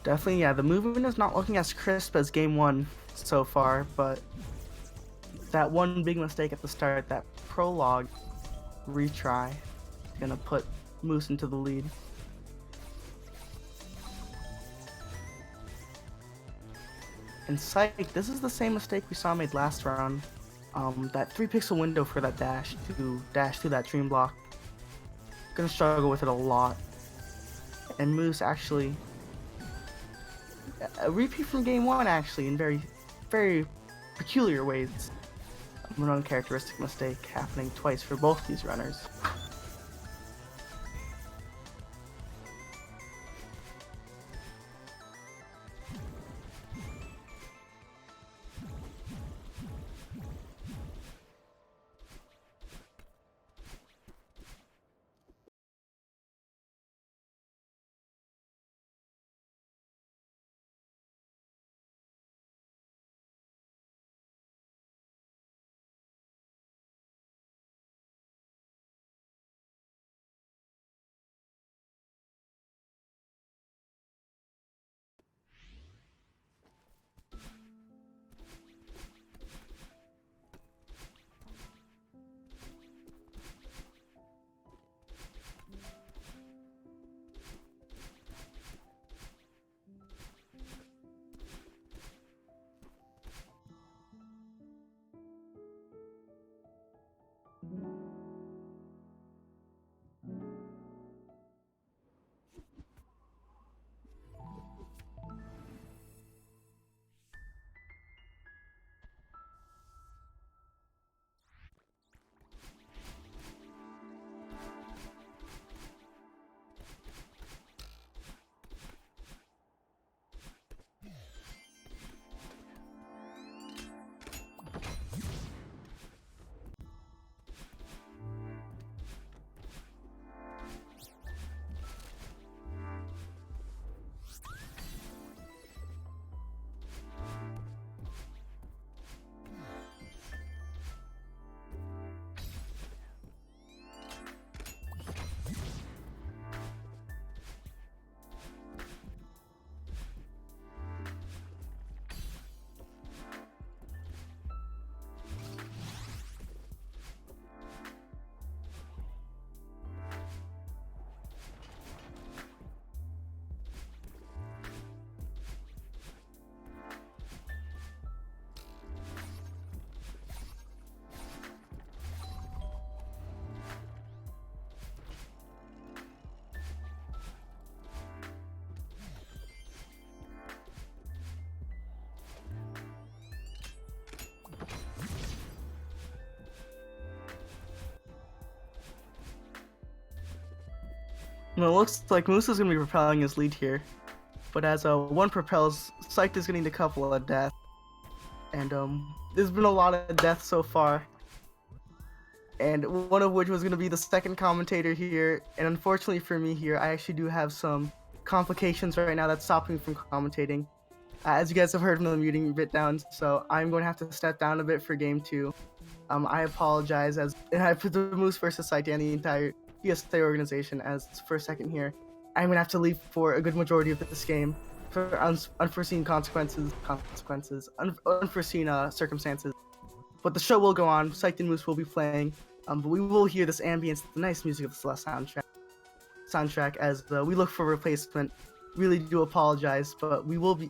Definitely, yeah, the movement is not looking as crisp as game one so far, but that one big mistake at the start, that prologue retry, is gonna put Moose into the lead. And Psych, this is the same mistake we saw made last round. That 3-pixel window for that dash to dash through that dream block. Gonna struggle with it a lot. And Moose actually, a repeat from game one actually, in very, very peculiar ways. An uncharacteristic mistake happening twice for both these runners. And it looks like Moose is going to be propelling his lead here. But as one propels, Psyched is getting a couple of deaths. And there's been a lot of deaths so far. And one of which was going to be the second commentator here. And unfortunately for me here, I actually do have some complications right now that's stopping me from commentating. As you guys have heard from the muting bit down, so I'm going to have to step down a bit for game 2. I apologize and I put the Moose versus Psyched and the entire GSA organization as for a second here. I'm going to have to leave for a good majority of this game for unforeseen unforeseen circumstances. But the show will go on. Psyched and Moose will be playing. But we will hear this ambience, the nice music of the Celeste soundtrack as we look for a replacement. Really do apologize, but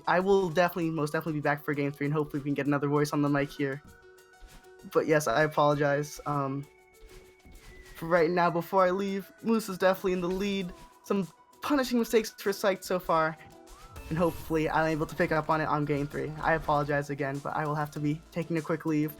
I will most definitely be back for game 3, and hopefully we can get another voice on the mic here. But yes, I apologize. For right now, before I leave, Moose is definitely in the lead. Some punishing mistakes for Psyched so far, and hopefully I'm able to pick up on it on game 3. I apologize again, but I will have to be taking a quick leave.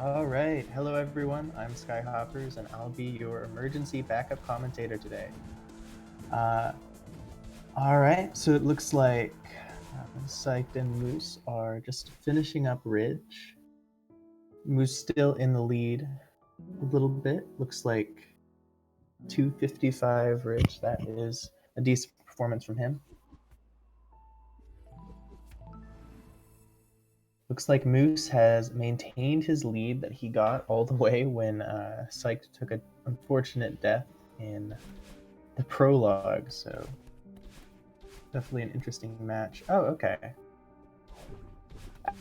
All right, hello everyone. I'm Skyhoppers, and I'll be your emergency backup commentator today. All right, so it looks like Psyched and Moose are just finishing up Ridge. Moose still in the lead a little bit. Looks like 255 Ridge. That is a decent performance from him. Looks like Moose has maintained his lead that he got all the way when Psyched took an unfortunate death in the prologue, so definitely an interesting match. Oh, okay.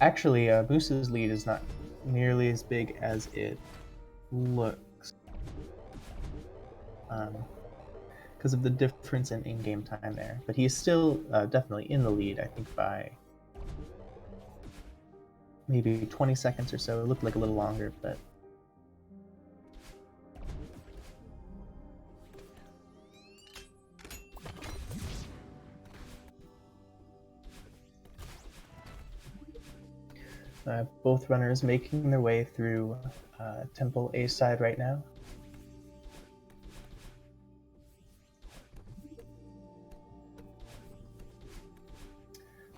Actually, Moose's lead is not nearly as big as it looks, because of the difference in in-game time there. But he's still definitely in the lead, I think, by maybe 20 seconds or so. It looked like a little longer, but both runners making their way through Temple A side right now.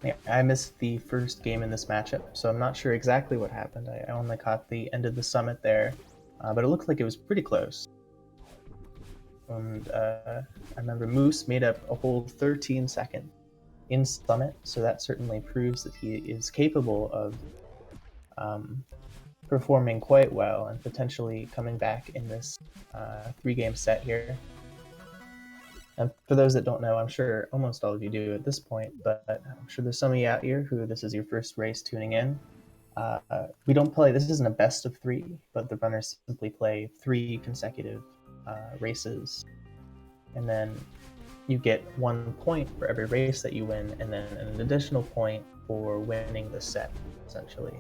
Yeah, I missed the first game in this matchup, so I'm not sure exactly what happened. I only caught the end of the summit there, but it looked like it was pretty close. And I remember Moose made up a whole 13 second in summit, so that certainly proves that he is capable of performing quite well and potentially coming back in this 3-game set here. And for those that don't know, I'm sure almost all of you do at this point, but I'm sure there's some of you out here who this is your first race tuning in. We don't play, this isn't a best of 3, but the runners simply play 3 consecutive races. And then you get 1 point for every race that you win, and then an additional point for winning the set, essentially.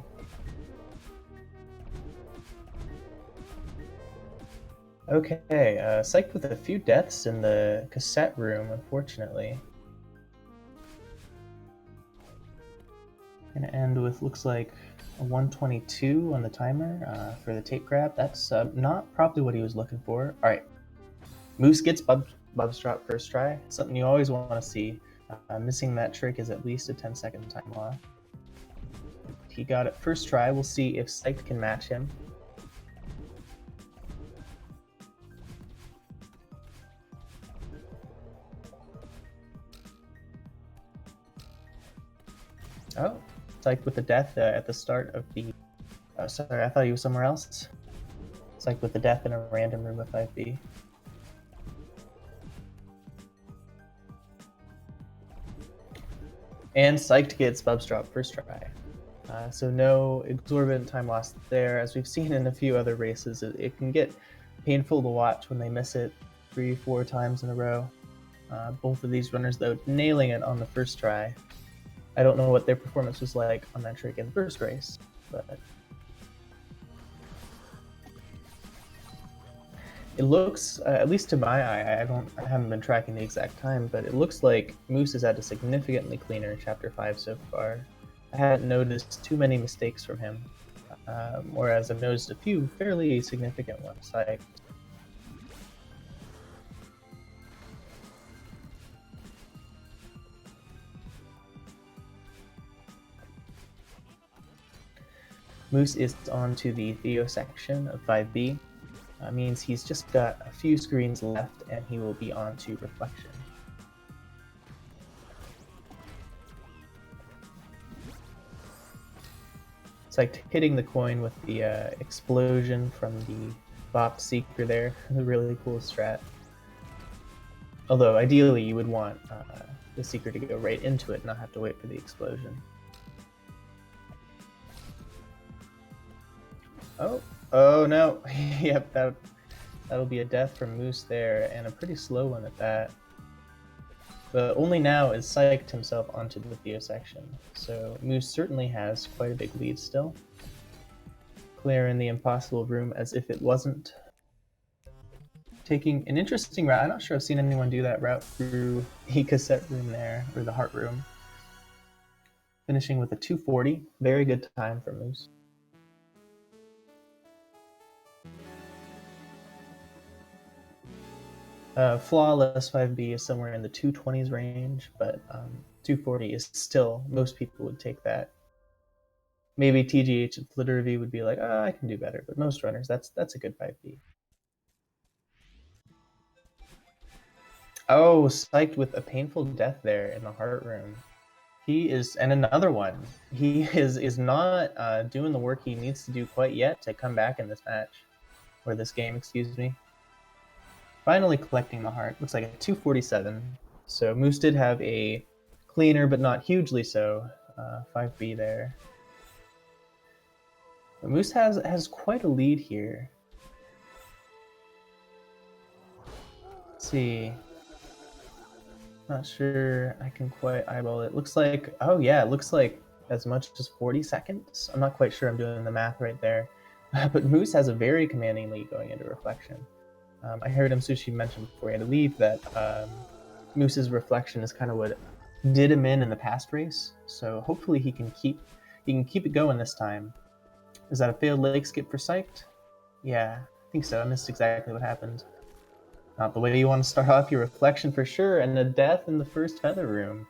Okay, psyched with a few deaths in the cassette room, unfortunately. Gonna end with, looks like, a 122 on the timer for the tape grab. That's not probably what he was looking for. Alright, Moose gets Bub's drop first try. Something you always want to see. Missing that trick is at least a 10-second time off. He got it first try. We'll see if Psyched can match him. Oh, Psyched with the death at the start of the... Oh, sorry, I thought he was somewhere else. Psyched with the death in a random room of 5B. And Psyched gets Bub's drop first try. So no exorbitant time lost there. As we've seen in a few other races, it can get painful to watch when they miss it 3-4 times in a row. Both of these runners, though, nailing it on the first try. I don't know what their performance was like on that trick in the first race, but it looks, at least to my eye, I haven't been tracking the exact time, but it looks like Moose has had a significantly cleaner Chapter 5 so far. I haven't noticed too many mistakes from him, whereas I've noticed a few fairly significant ones. Moose is on to the video section of 5B. Means he's just got a few screens left and he will be on to Reflection. It's like hitting the coin with the explosion from the Bop Seeker there. A really cool strat. Although ideally you would want the Seeker to go right into it and not have to wait for the explosion. Oh no. Yep, that'll be a death from Moose there, and a pretty slow one at that. But only now is Psyched himself onto the Theo section, so Moose certainly has quite a big lead still. Clearing the impossible room as if it wasn't. Taking an interesting route. I'm not sure I've seen anyone do that route through the cassette room there, or the heart room. Finishing with a 240. Very good time for Moose. Flawless 5B is somewhere in the 220s range, but 240 is still, most people would take that. Maybe TGH and Flitter Review would be like, oh, I can do better, but most runners, that's a good 5B. Oh, Psyched with a painful death there in the heart room. He is, and another one. He is not doing the work he needs to do quite yet to come back in this match, or this game, excuse me. Finally collecting the heart. Looks like a 247. So Moose did have a cleaner, but not hugely so, 5B there. But Moose has quite a lead here. Let's see. Not sure I can quite eyeball it. Looks like, oh yeah, it looks like as much as 40 seconds. I'm not quite sure I'm doing the math right there. But Moose has a very commanding lead going into Reflection. I heard Sushi mention before he had to leave that Moose's Reflection is kind of what did him in the past race. So hopefully he can keep it going this time. Is that a failed leg skip for Psyched? Yeah, I think so. I missed exactly what happened. Not the way you want to start off your Reflection for sure, and a death in the first feather room.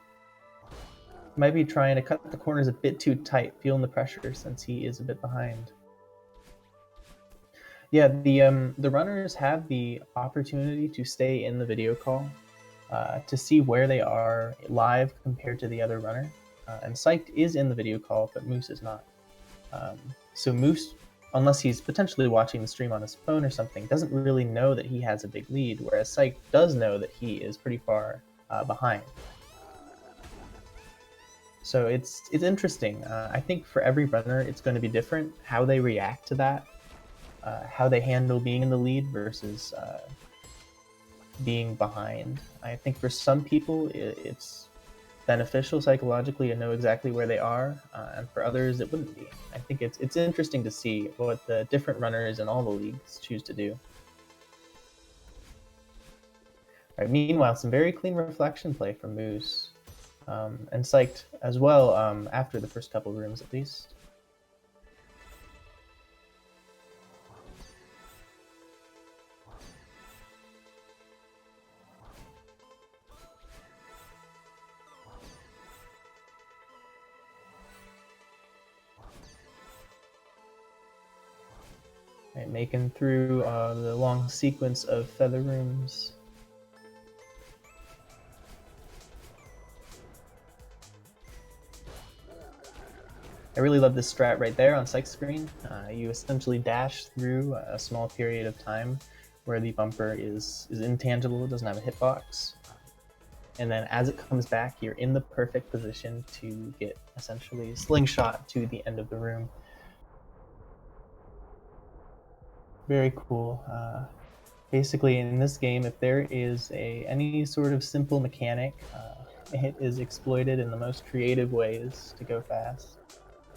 Might be trying to cut the corners a bit too tight, feeling the pressure since he is a bit behind. Yeah, the runners have the opportunity to stay in the video call to see where they are live compared to the other runner. And Psyched is in the video call, but Moose is not. So Moose unless he's potentially watching the stream on his phone or something, doesn't really know that he has a big lead, whereas Psych does know that he is pretty far behind. So it's interesting. I think for every runner, it's going to be different how they react to that, how they handle being in the lead versus being behind. I think for some people, it's beneficial psychologically to know exactly where they are, and for others, it wouldn't be. I think it's interesting to see what the different runners in all the leagues choose to do. All right, meanwhile, some very clean reflection play from Moose. And Psyched as well after the first couple rooms at least. Right, making through the long sequence of feather rooms. I really love this strat right there on Psych's screen. You essentially dash through a small period of time where the bumper is intangible, it doesn't have a hitbox. And then as it comes back, you're in the perfect position to get essentially slingshot to the end of the room. Very cool. Basically, in this game, if there is any sort of simple mechanic, it is exploited in the most creative ways to go fast.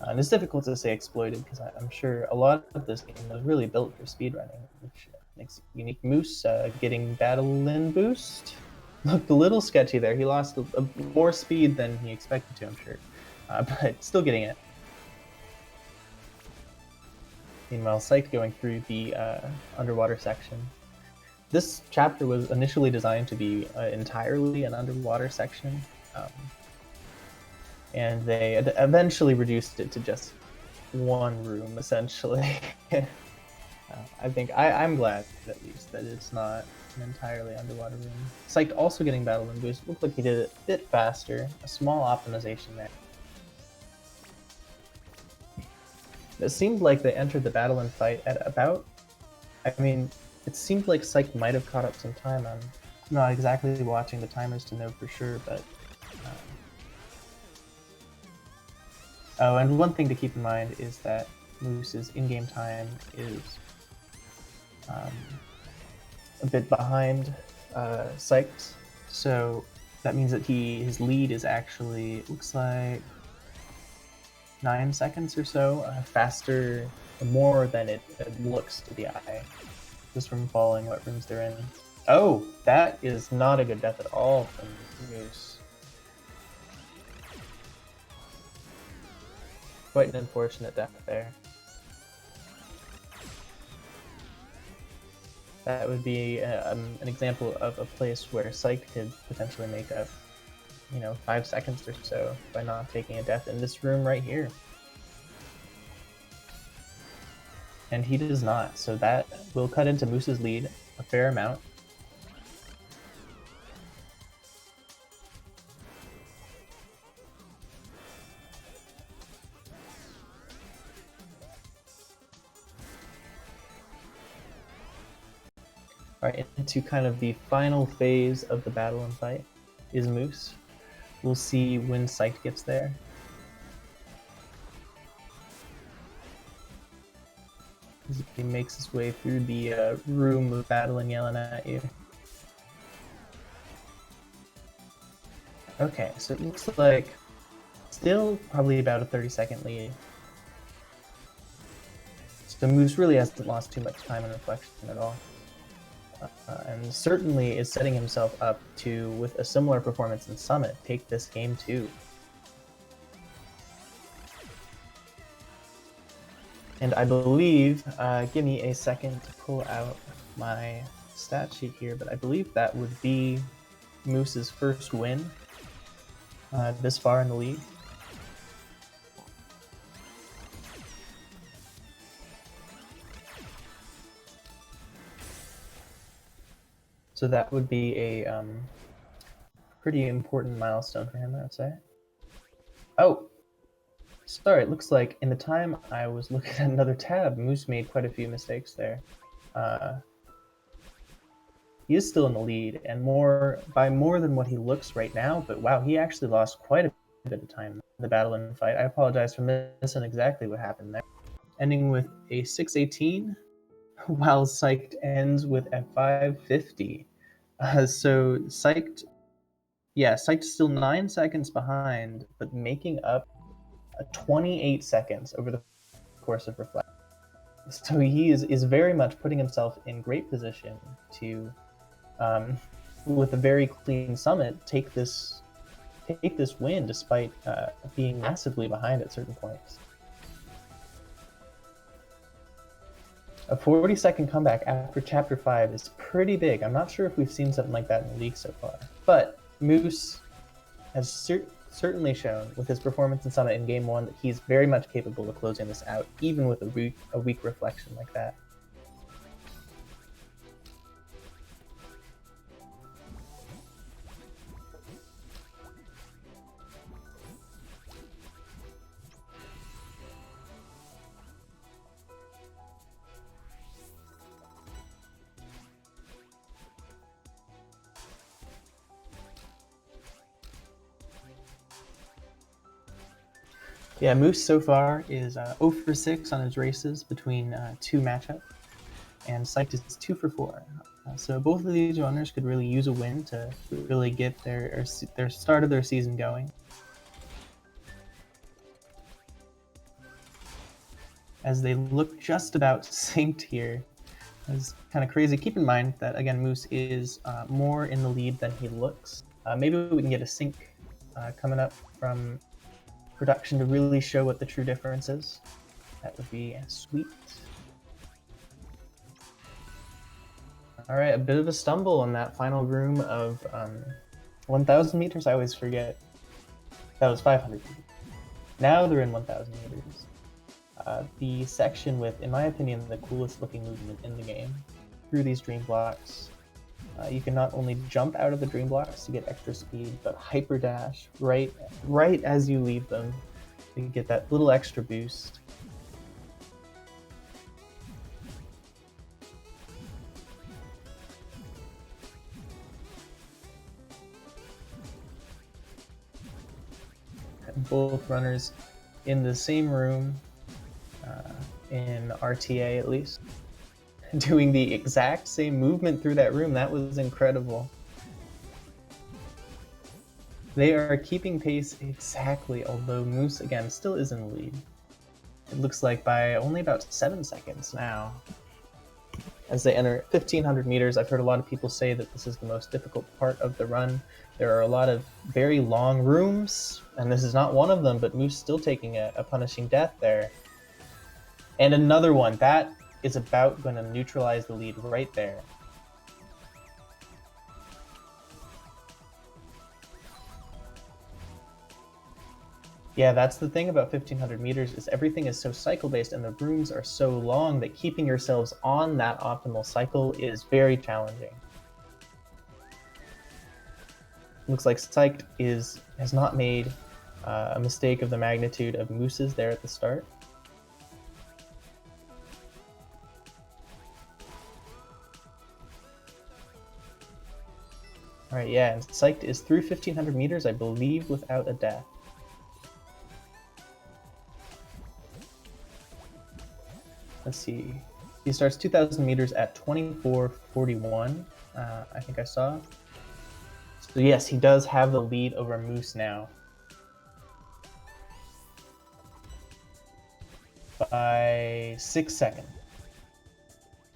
And it's difficult to say exploited because I'm sure a lot of this game was really built for speedrunning, which makes it unique. Moose getting battle in boost. Looked a little sketchy there. He lost more speed than he expected to, I'm sure. But still getting it. Meanwhile, Psych going through the underwater section. This chapter was initially designed to be entirely an underwater section. And they eventually reduced it to just one room, essentially. I think I'm glad, at least, that it's not an entirely underwater room. Psyched also getting battle and boost. Looked like he did it a bit faster. A small optimization there. It seemed like they entered the battle and fight at about... I mean, it seemed like Psyched might have caught up some time. I'm not exactly watching the timers to know for sure, but... Oh, and one thing to keep in mind is that Moose's in-game time is a bit behind Psyched, so that means that his lead is actually, it looks like 9 seconds or so faster, more than it looks to the eye, just from following what rooms they're in. Oh, that is not a good death at all from Moose. Quite an unfortunate death there. That would be an example of a place where Psych could potentially make up, 5 seconds or so by not taking a death in this room right here. And he does not, so that will cut into Moose's lead a fair amount. Alright, into kind of the final phase of the battle and fight is Moose. We'll see when Psyched gets there. As he makes his way through the room of battle and yelling at you. Okay, so it looks like still probably about a 30-second lead. So Moose really hasn't lost too much time in reflection at all. And certainly is setting himself up to, with a similar performance in Summit, take this game too. And I believe, give me a second to pull out my stat sheet here, but I believe that would be Moose's first win this far in the league. So that would be a pretty important milestone for him, I would say. Oh! Sorry, it looks like in the time I was looking at another tab, Moose made quite a few mistakes there. He is still in the lead, and by more than what he looks right now, but wow, he actually lost quite a bit of time in the battle and fight. I apologize for missing exactly what happened there. Ending with a 618, while Psyched ends with a 550. So Psyched is still 9 seconds behind, but making up 28 seconds over the course of Reflect. So he is very much putting himself in great position to, with a very clean summit, take this win despite being massively behind at certain points. A 40-second comeback after Chapter 5 is pretty big. I'm not sure if we've seen something like that in the league so far. But Moose has certainly shown with his performance in Summit in Game 1 that he's very much capable of closing this out, even with a weak reflection like that. Yeah, Moose so far is 0 for 6 on his races between 2 matchups, and Psyched is 2 for 4. So both of these runners could really use a win to really get their start of their season going. As they look just about synced here. It's kind of crazy. Keep in mind that, again, Moose is more in the lead than he looks. Maybe we can get a sync coming up from production to really show what the true difference is. That would be sweet. All right, a bit of a stumble on that final room of 1,000 meters. I always forget. That was 500 meters. Now they're in 1,000 meters. The section with, in my opinion, the coolest looking movement in the game. Through these dream blocks. You can not only jump out of the dream blocks to get extra speed, but hyper dash right as you leave them. You can get that little extra boost. And both runners in the same room, in RTA at least, doing the exact same movement through that room. That was incredible. They are keeping pace exactly, although Moose, again, still is in the lead. It looks like by only about 7 seconds now. As they enter 1,500 meters, I've heard a lot of people say that this is the most difficult part of the run. There are a lot of very long rooms, and this is not one of them, but Moose still taking a punishing death there. And another one. That is about going to neutralize the lead right there. Yeah, that's the thing about 1,500 meters is everything is so cycle-based and the rooms are so long that keeping yourselves on that optimal cycle is very challenging. Looks like Psyched has not made a mistake of the magnitude of Moose's there at the start. Alright, yeah, and Psyched is through 1,500 meters, I believe, without a death. Let's see. He starts 2,000 meters at 24:41, I think I saw. So yes, he does have the lead over Moose now. By 6 seconds.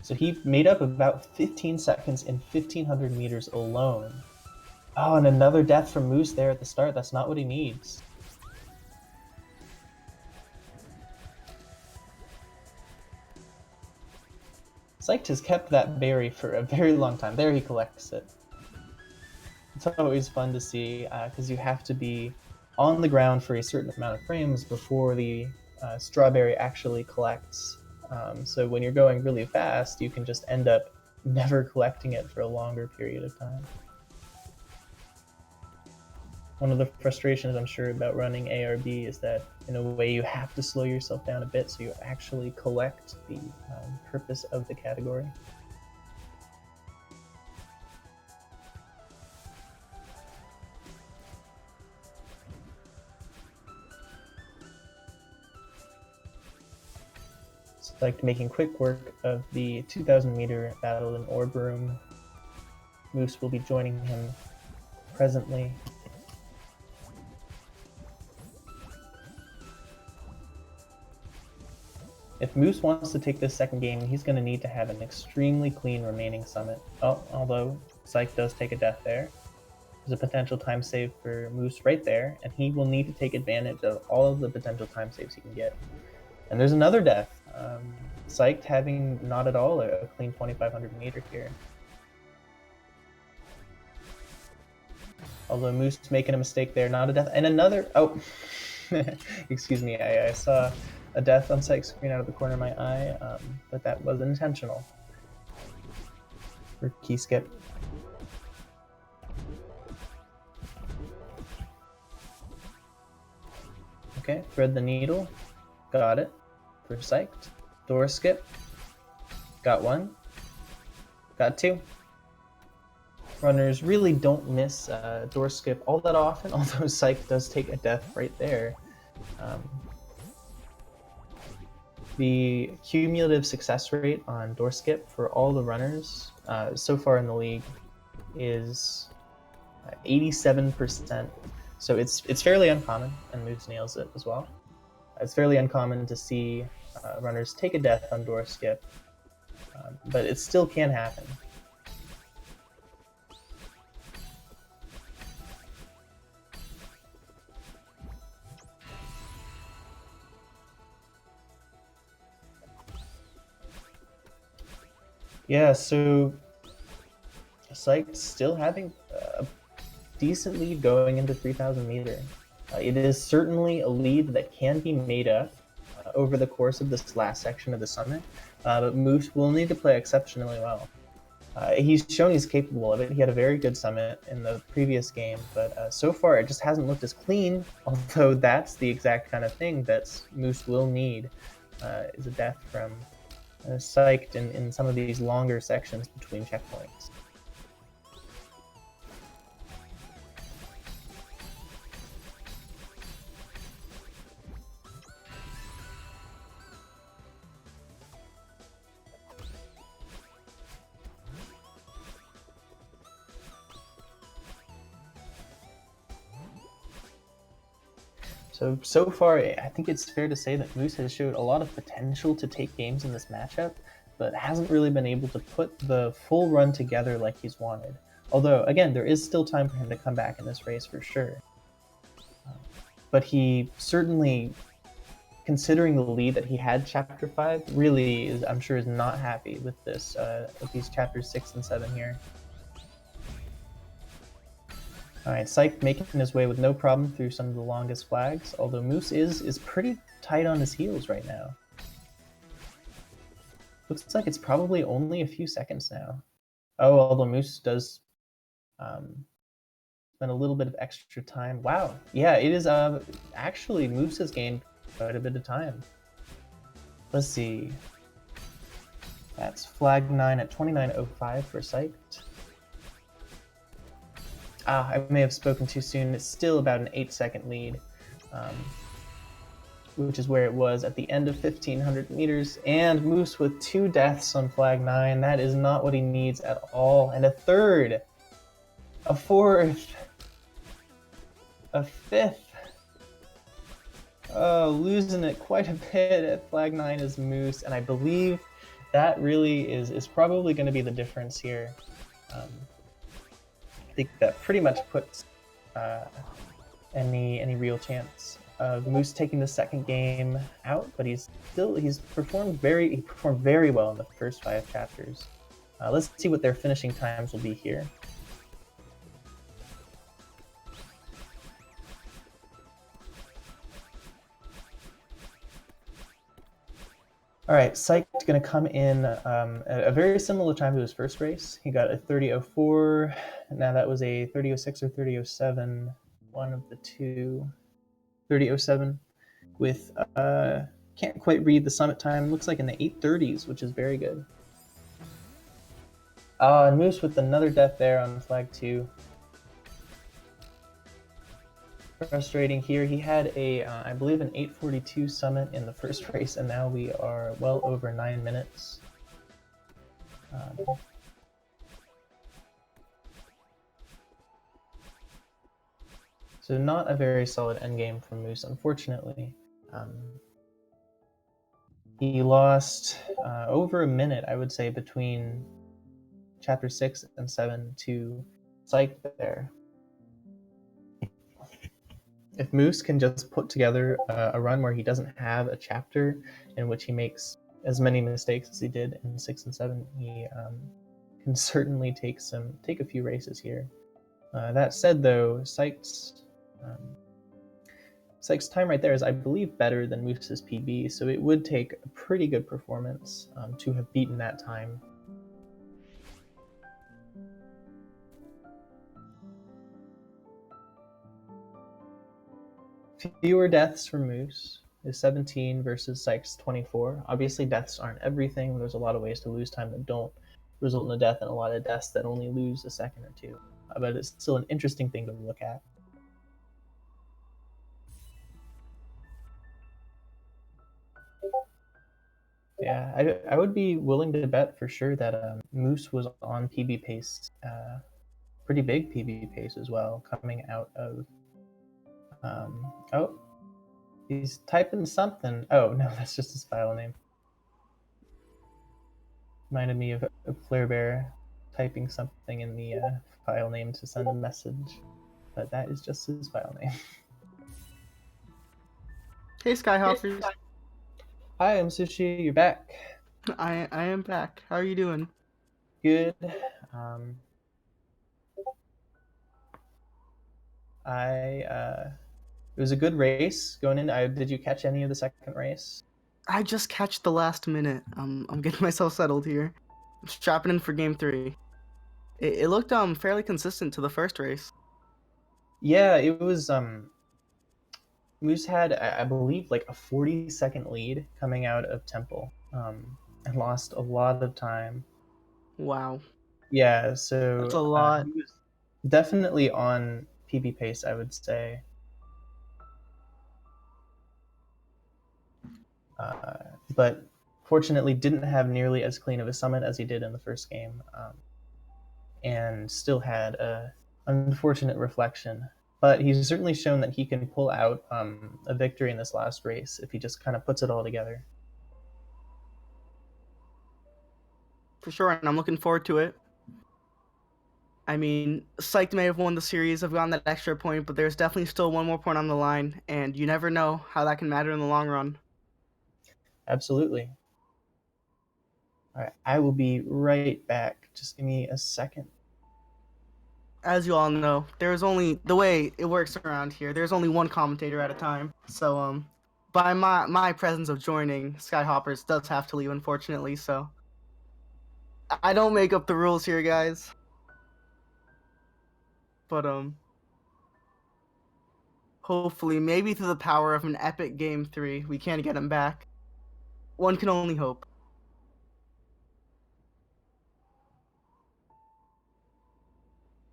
So he made up about 15 seconds in 1,500 meters alone. Oh, and another death from Moose there at the start. That's not what he needs. Psyched has kept that berry for a very long time. There he collects it. It's always fun to see, because you have to be on the ground for a certain amount of frames before the strawberry actually collects. So when you're going really fast, you can just end up never collecting it for a longer period of time. One of the frustrations I'm sure about running ARB is that in a way you have to slow yourself down a bit so you actually collect the purpose of the category. Like making quick work of the 2,000 meter battle in Orb Room. Moose will be joining him presently. If Moose wants to take this second game, he's going to need to have an extremely clean remaining summit. Oh, although Psych does take a death there. There's a potential time save for Moose right there, and he will need to take advantage of all of the potential time saves he can get. And there's another death. Psyched having not at all a clean 2,500 meter here. Although Moose making a mistake there, not a death. And another, oh, excuse me, I saw a death on Psych's screen out of the corner of my eye, but that was intentional. For key skip. Okay, thread the needle. Got it. For Psyched. Door skip. Got one. Got two. Runners really don't miss door skip all that often, although Psych does take a death right there. The cumulative success rate on door skip for all the runners so far in the league is 87%. So it's fairly uncommon, and Moose nails it as well. It's fairly uncommon to see runners take a death on door skip, but it still can happen. Yeah, so Psyched still having a decent lead going into 3,000 meter. It is certainly a lead that can be made up over the course of this last section of the summit, but Moose will need to play exceptionally well. He's shown he's capable of it. He had a very good summit in the previous game, but so far it just hasn't looked as clean, although that's the exact kind of thing that Moose will need, is a death from Psyched in some of these longer sections between checkpoints. So far, I think it's fair to say that Moose has showed a lot of potential to take games in this matchup, but hasn't really been able to put the full run together like he's wanted. Although, again, there is still time for him to come back in this race for sure. But he certainly, considering the lead that he had Chapter 5, really is, I'm sure, is not happy with this, with these Chapters 6 and 7 here. Alright, Psych making his way with no problem through some of the longest flags, although Moose is pretty tight on his heels right now. Looks like it's probably only a few seconds now. Oh, although Moose does spend a little bit of extra time. Wow, yeah, it is actually Moose has gained quite a bit of time. Let's see. That's flag 9 at 29:05 for Psyched. I may have spoken too soon. It's still about an 8-second lead, which is where it was at the end of 1,500 meters. And Moose with 2 deaths on flag 9. That is not what he needs at all. And a third, a fourth, a fifth. Oh, losing it quite a bit at flag 9 is Moose, and I believe that really is probably going to be the difference here. I think that pretty much puts any real chance of Moose taking the second game out, but he's performed very well in the first 5 chapters. Let's see what their finishing times will be here. All right, Psyched going to come in a very similar time to his first race. He got a 30:04. Now that was a 30:06 or 30:07. one of the two. 30:07 with can't quite read the summit time. Looks like in the 8:30s, which is very good. And Moose with another death there on flag 2. Frustrating here. He had a, I believe, an 8:42 summit in the first race, and now we are well over 9 minutes. So not a very solid endgame from Moose, unfortunately. He lost over a minute, I would say, between Chapter 6 and 7 to Psych there. If Moose can just put together a run where he doesn't have a chapter in which he makes as many mistakes as he did in 6 and 7, he can certainly take a few races here. That said, though, Psych's time right there is, I believe, better than Moose's PB, so it would take a pretty good performance to have beaten that time. Fewer deaths for Moose is 17 versus Psych's 24. Obviously, deaths aren't everything. There's a lot of ways to lose time that don't result in a death, and a lot of deaths that only lose a second or two. But it's still an interesting thing to look at. Yeah, I would be willing to bet for sure that Moose was on PB pace, pretty big PB pace as well, coming out of. Oh, he's typing something. Oh no, that's just his file name. Reminded me of Flare Bear typing something in the file name to send a message, but that is just his file name. Hey, Skyhoppers. Hi, I'm Sushi. You're back. I am back. How are you doing? Good. It was a good race going in. Did you catch any of the second race? I just catch the last minute. I'm getting myself settled here. I'm strapping in for game 3. It looked fairly consistent to the first race. Yeah, it was. Moose had, I believe, like a 40-second lead coming out of Temple, and lost a lot of time. Wow. Yeah, so That's a lot. he was definitely on PB pace, I would say. But fortunately didn't have nearly as clean of a summit as he did in the first game, and still had a unfortunate reflection. But he's certainly shown that he can pull out a victory in this last race if he just kind of puts it all together. For sure, and I'm looking forward to it. I mean, Psych may have won the series, have gotten that extra point, but there's definitely still one more point on the line, and you never know how that can matter in the long run. Absolutely. All right, I will be right back. Just give me a second. As you all know, there's only, the way it works around here, there's only one commentator at a time. So, by my presence of joining, Skyhoppers does have to leave, unfortunately, so I don't make up the rules here, guys. But, hopefully, maybe through the power of an epic game 3, we can get him back. One can only hope.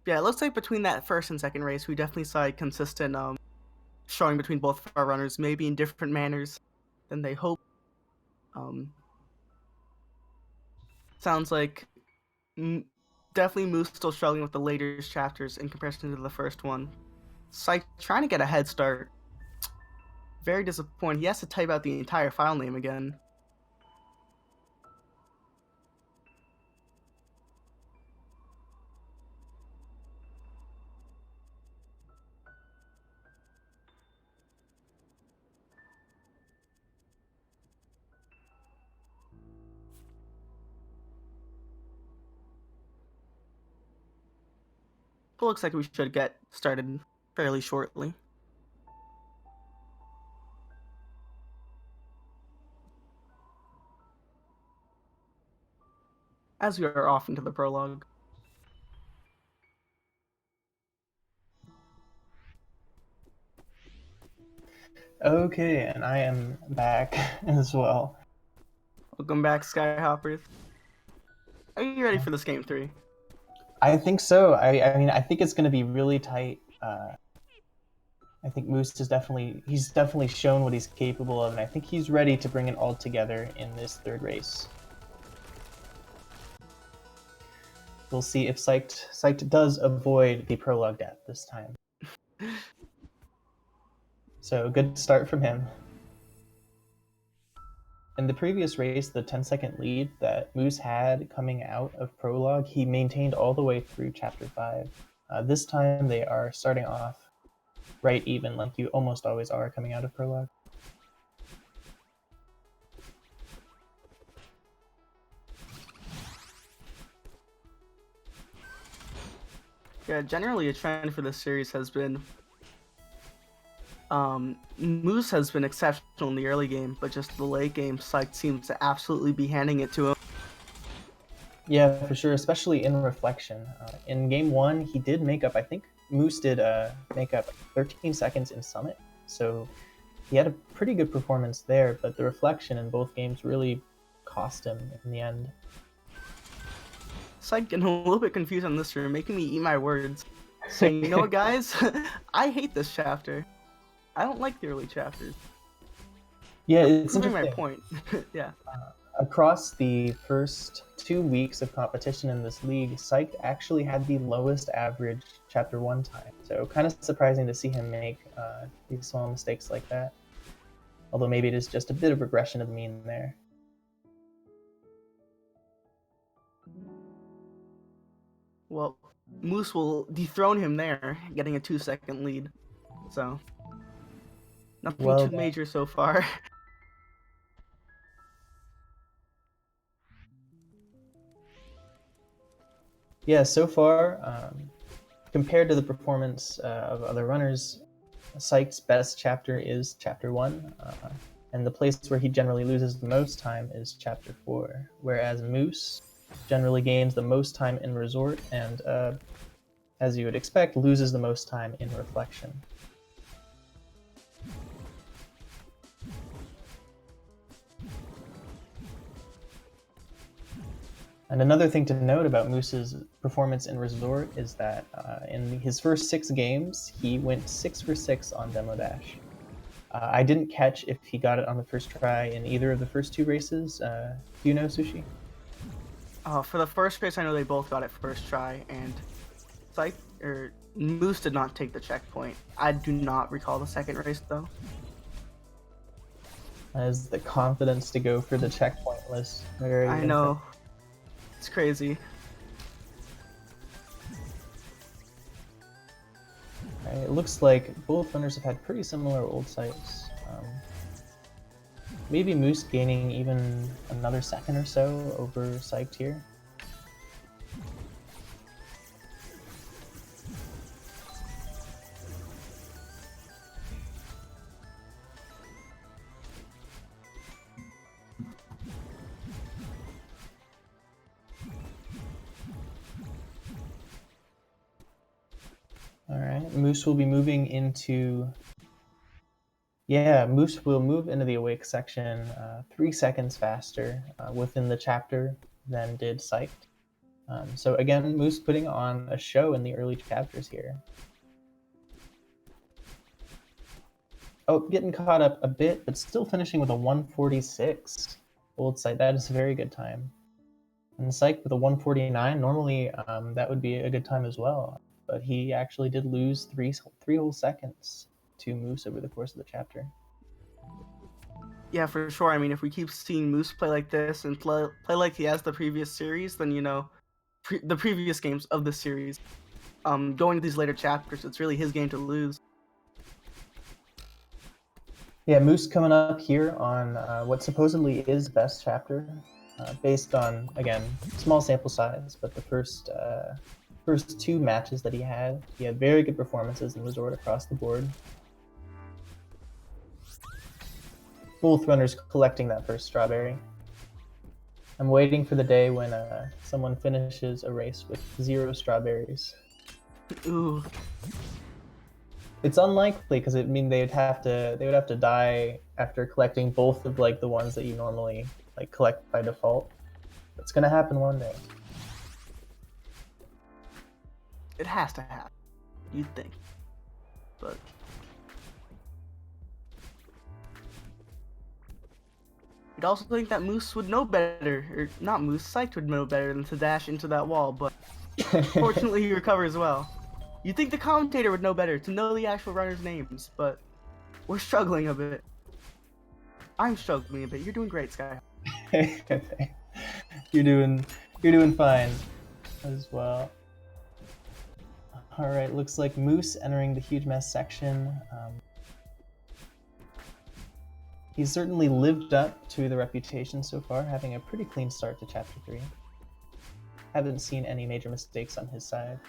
Yeah, it looks like between that first and second race, we definitely saw a consistent showing between both of our runners, maybe in different manners than they hoped. Sounds like definitely Moose still struggling with the later chapters in comparison to the first one. Psych trying to get a head start. Very disappointed. He has to type out the entire file name again. It looks like we should get started fairly shortly. As we are off into the prologue. Okay, and I am back as well. Welcome back, Skyhoppers. Are you ready for this game 3? I think so. I mean, I think it's going to be really tight. I think Moose is he's definitely shown what he's capable of, and I think he's ready to bring it all together in this third race. We'll see if Psyched does avoid the prologue death this time. So good start from him. In the previous race, the 10-second lead that Moose had coming out of prologue, he maintained all the way through chapter 5. This time they are starting off right even, like you almost always are coming out of prologue. Yeah, generally a trend for this series has been Moose has been exceptional in the early game, but just the late game, Psych seems to absolutely be handing it to him. Yeah, for sure, especially in reflection. In game 1, he did make up, I think Moose did make up 13 seconds in Summit, so he had a pretty good performance there, but the reflection in both games really cost him in the end. Psych getting a little bit confused on this room, making me eat my words. Saying, you know what, guys? I hate this chapter. I don't like the early chapters. Yeah, it's Proving interesting. my point. Yeah. Across the first 2 weeks of competition in this league, Psyched actually had the lowest average chapter 1 time. So kind of surprising to see him make these small mistakes like that. Although maybe it is just a bit of regression of the mean there. Well, Moose will dethrone him there, getting a 2-second lead. So, nothing Well, too major so far. yeah, so far, compared to the performance of other runners, Psyched's best chapter is chapter 1, and the place where he generally loses the most time is chapter 4, whereas Moose generally gains the most time in Resort and, as you would expect, loses the most time in Reflection. And another thing to note about Moose's performance in Resort is that in his first 6 games, he went 6 for 6 on Demo Dash. I didn't catch if he got it on the first try in either of the first 2 races. Do you know, Sushi? For the first race, I know they both got it first try, and Moose did not take the checkpoint. I do not recall the second race, though. As the confidence to go for the checkpoint was very I know. It's crazy. Right, it looks like both runners have had pretty similar old sites. Maybe Moose gaining even another second or so over Psyched here. Alright, Moose will be moving into... Yeah, Moose will move into the Awake section 3 seconds faster within the chapter than did Psyched. So again, Moose putting on a show in the early chapters here. Oh, getting caught up a bit, but still finishing with a 146 old site. That is a very good time. And Psyched with a 149, normally that would be a good time as well. But he actually did lose three whole seconds to Moose over the course of the chapter. Yeah, for sure. I mean, if we keep seeing Moose play like this and play like he has the previous series, then, you know, the previous games of the series, going to these later chapters, it's really his game to lose. Yeah, Moose coming up here on what supposedly is best chapter, based on, again, small sample size, but the first 2 matches that he had very good performances in Resort across the board. Both runners collecting that first strawberry. I'm waiting for the day when someone finishes a race with 0 strawberries. Ooh. It's unlikely because they would have to die after collecting both of like the ones that you normally like collect by default. It's gonna happen one day. It has to happen. You'd think. But you'd also think that Moose would know better, or not Moose, Psyched would know better than to dash into that wall, but fortunately he recovers well. You'd think the commentator would know better, to know the actual runners' names, but we're struggling a bit. I'm struggling a bit. You're doing great, Sky. You're doing fine as well. All right, looks like Moose entering the huge mess section. He's certainly lived up to the reputation so far, having a pretty clean start to Chapter 3. Haven't seen any major mistakes on his side.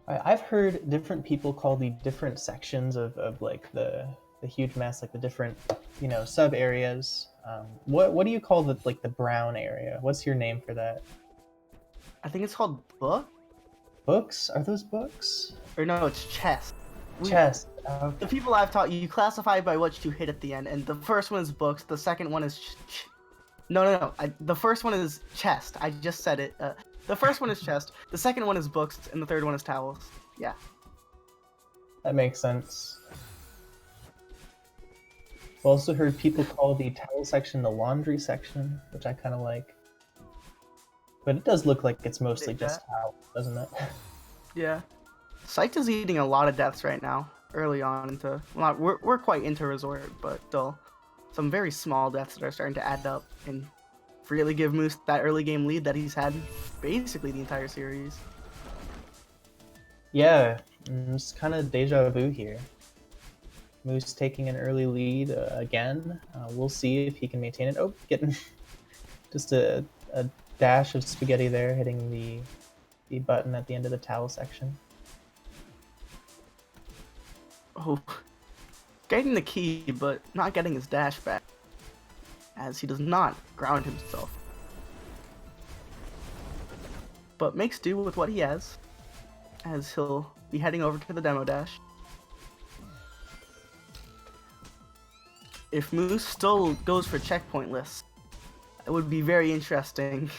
I've heard different people call the different sections of like the huge mess, like the different, you know, sub areas. What do you call the like the brown area? What's your name for that? I think it's called book? Books? Are those books? Or no, it's chest. Chest. The people I've taught you classify by what you hit at the end, and the first one is books, the second one is no. The first one is chest. I just said it. The first one is chest, the second one is books, and the third one is towels. Yeah. That makes sense. I've also heard people call the towel section the laundry section, which I kind of like. But it does look like it's mostly just towels, doesn't it? Yeah. Psyched is eating a lot of deaths right now, early on into... Well, we're quite into Resort, but still. Some very small deaths that are starting to add up and really give Moose that early game lead that he's had basically the entire series. Yeah, it's kind of deja vu here. Moose taking an early lead again. We'll see if he can maintain it. Oh, getting just a dash of spaghetti there, hitting the button at the end of the towel section. Oh, getting the key, but not getting his dash back, as he does not ground himself. But makes do with what he has, as he'll be heading over to the demo dash. If Moose still goes for checkpoint lists, it would be very interesting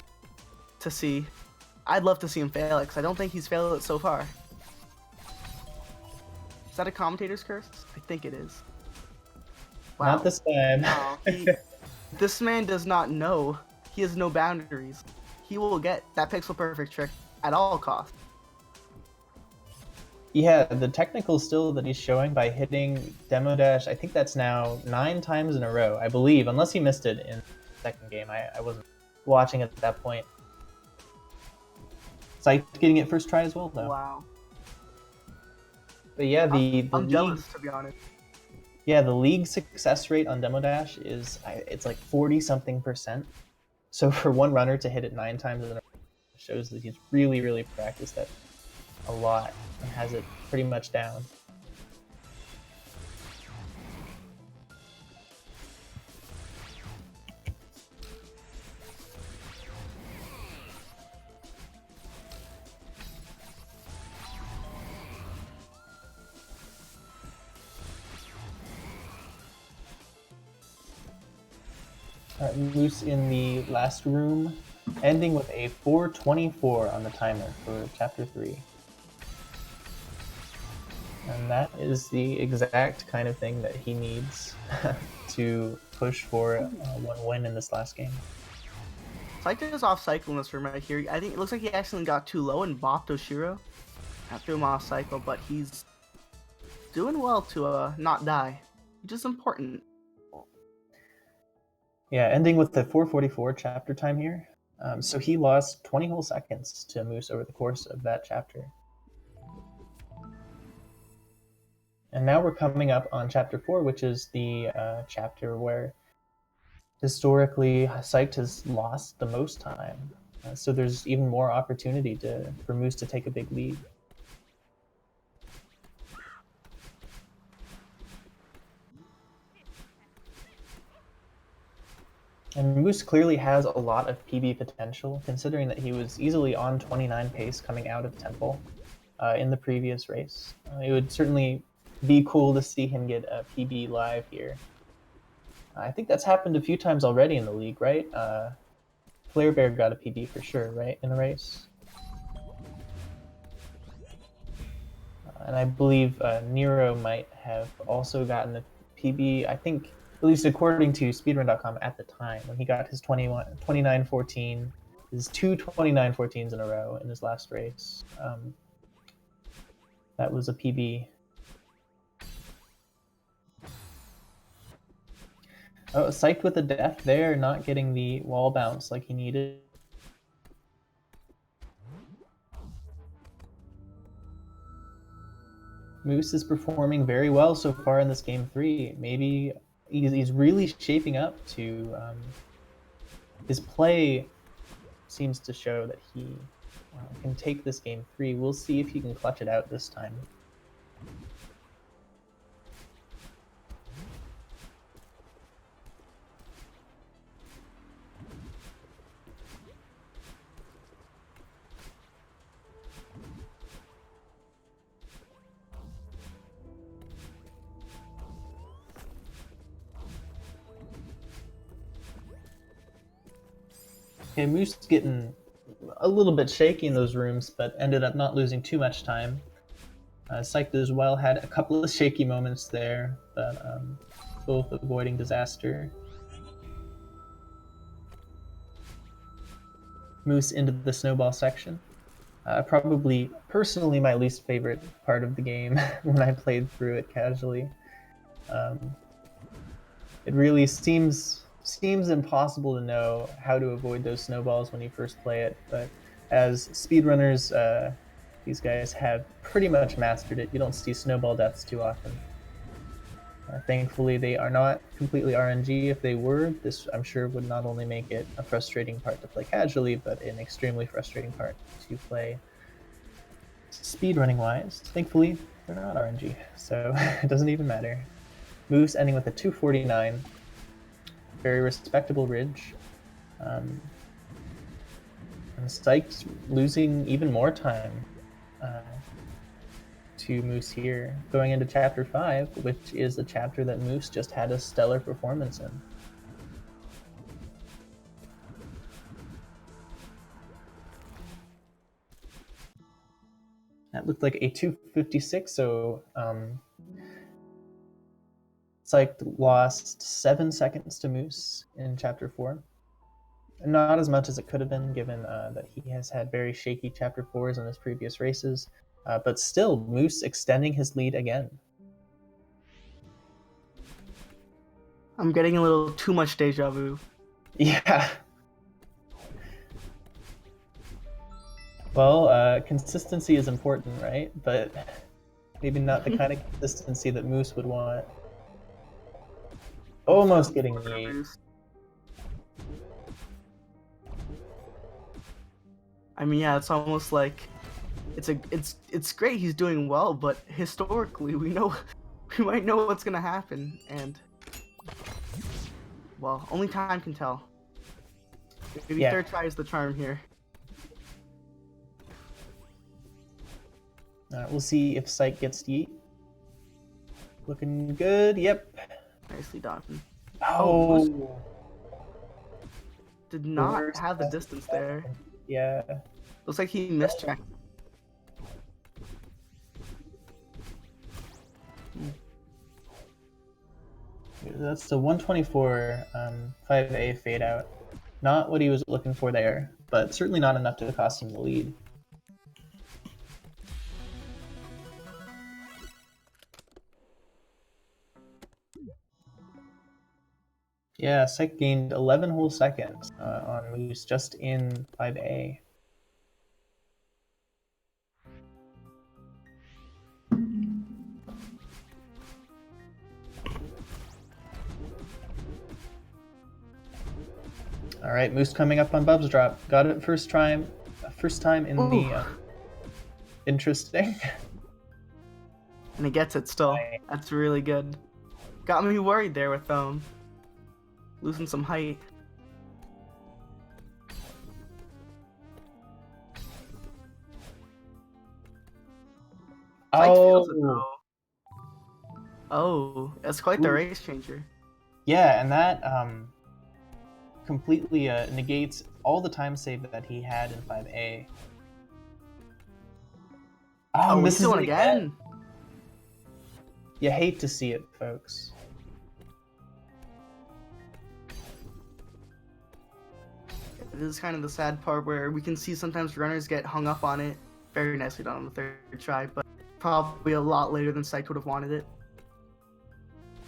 to see. I'd love to see him fail it, because I don't think he's failed it so far. Is that a commentator's curse? I think it is. Wow. Not this time. No, this man does not know. He has no boundaries. He will get that pixel perfect trick at all costs. Yeah, the technical skill that he's showing by hitting demo dash, I think that's now 9 times in a row, I believe, unless he missed it in the second game. I wasn't watching at that point. Psyched getting it first try as well, though. Wow. But yeah, I'm jealous, to be honest. Yeah, the league success rate on demo dash is it's like 40-something%. So for one runner to hit it 9 times in a row shows that he's really practiced that a lot and has it pretty much down. Moose in the last room, ending with a 4:24 on the timer for Chapter 3. And that is the exact kind of thing that he needs to push for one win in this last game. Psyched is off cycle in this room right here. I think it looks like he accidentally got too low and bopped Oshiro. That threw him off cycle, but he's doing well to not die, which is important. Yeah, ending with the 4:44 chapter time here. So he lost 20 whole seconds to Moose over the course of that chapter. And now we're coming up on Chapter 4, which is the chapter where historically Psyched has lost the most time. So there's even more opportunity for Moose to take a big lead. And Moose clearly has a lot of PB potential, considering that he was easily on 29 pace coming out of Temple in the previous race. It would certainly be cool to see him get a PB live here. I think that's happened a few times already in the league, right? Flare Bear got a PB for sure, right, in a race? And I believe Nero might have also gotten a PB, I think, at least according to Speedrun.com at the time, when he got his 29-14, his two 29-14s in a row in his last race. That was a PB. Oh, psyched with the death there, not getting the wall bounce like he needed. Moose is performing very well so far in this game 3. Maybe he's really shaping up to... his play seems to show that he can take this game 3. We'll see if he can clutch it out this time. Okay, Moose getting a little bit shaky in those rooms, but ended up not losing too much time. Psyched as well had a couple of shaky moments there, but both avoiding disaster. Moose into the snowball section. Probably, personally, my least favorite part of the game when I played through it casually. It really seems impossible to know how to avoid those snowballs when you first play it, but as speedrunners, these guys have pretty much mastered it. You don't see snowball deaths too often. Thankfully, they are not completely RNG. If they were, this I'm sure would not only make it a frustrating part to play casually, but an extremely frustrating part to play speedrunning wise. Thankfully, they're not RNG, so it doesn't even matter. Moose ending with a 249. Very respectable ridge. And Psyched losing even more time to Moose here, going into Chapter 5, which is a chapter that Moose just had a stellar performance in. That looked like a 256, so Psyched lost 7 seconds to Moose in Chapter 4. Not as much as it could have been, given that he has had very shaky Chapter 4s in his previous races, but still, Moose extending his lead again. I'm getting a little too much deja vu. Yeah. Well, consistency is important, right? But maybe not the kind of consistency that Moose would want. Almost getting the... I mean, yeah, it's almost like it's great he's doing well, but historically we might know what's gonna happen, and well, only time can tell. Maybe third try is the charm here. We'll see if Psych gets yeet. Looking good. Yep. Nicely done. Oh. Did not have the distance there. Yeah. Looks like he mistracked. That's the 124 5A fade out. Not what he was looking for there, but certainly not enough to cost him the lead. Yeah, Psych gained 11 whole seconds on Moose just in 5A. All right, Moose coming up on Bub's drop. Got it first time in the interesting. And he gets it still. That's really good. Got me worried there with losing some height. Sykes fails it Oh, though. Oh, that's quite the ooh. race changer. Yeah, and that completely negates all the time save that he had in 5A. Oh, Oh, he's misses doing it again. again. You hate to see it, folks. This is kind of the sad part where we can see sometimes runners get hung up on it. Very nicely done on the third try, but probably a lot later than Sykes would have wanted it.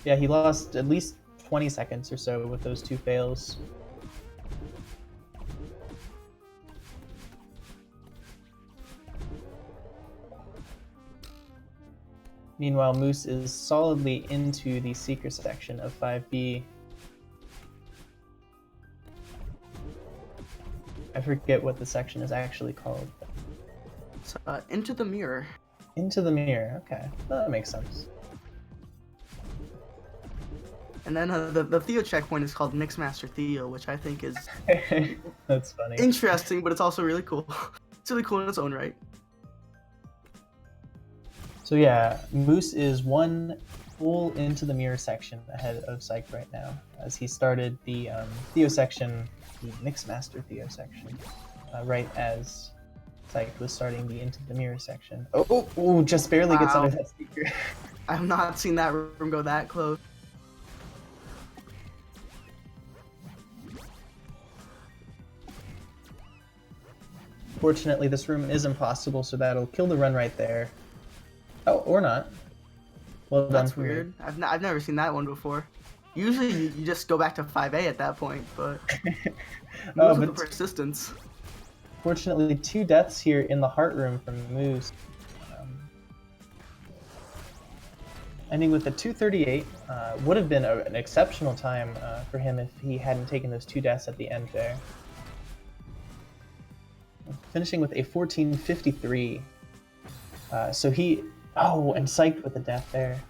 Yeah, he lost at least 20 seconds or so with those two fails. Meanwhile, Moose is solidly into the secret section of 5B. I forget what the section is actually called. So, Into the Mirror. Into the Mirror, okay. That makes sense. And then the Theo checkpoint is called Mixmaster Theo, which I think is That's funny. interesting, but it's also really cool. It's really cool in its own right. So yeah, Moose is one full Into the Mirror section ahead of Psych right now, as he started the Theo section, the Mixmaster Theo section, right as Psych was starting the Into the Mirror section. Oh, just barely gets Wow. under that speaker. I have not seen that room go that close. Fortunately, this room is impossible, so that'll kill the run right there. Oh, or not. Well done. That's for me. weird. I've never seen that one before. Usually you just go back to 5A at that point, but Oh, with but the persistence. fortunately, 2 deaths here in the Heart Room from Moose. Ending with a 2:38, would have been an exceptional time for him if he hadn't taken those 2 deaths at the end there. Finishing with a 14:53. So he... Oh, and Psyched with the death there.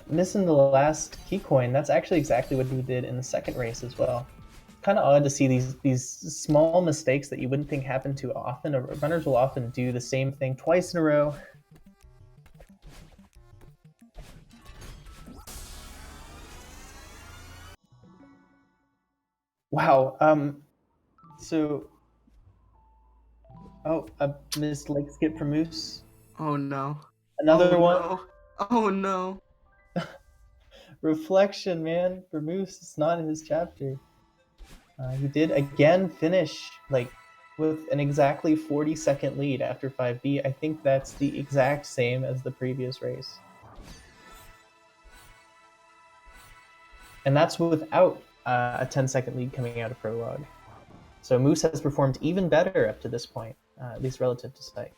Missing the last key coin, that's actually exactly what he did in the second race as well. Kind of odd to see these small mistakes that you wouldn't think happen too often. Runners will often do the same thing twice in a row. Wow. So... Oh, a missed leg skip from Moose. Oh no. Another one. No. Oh no. Reflection, man, for Moose. It's not in his chapter. He did again finish like with an exactly 40-second lead after 5B. I think that's the exact same as the previous race. And that's without a 10-second lead coming out of prologue. So Moose has performed even better up to this point, at least relative to Psych,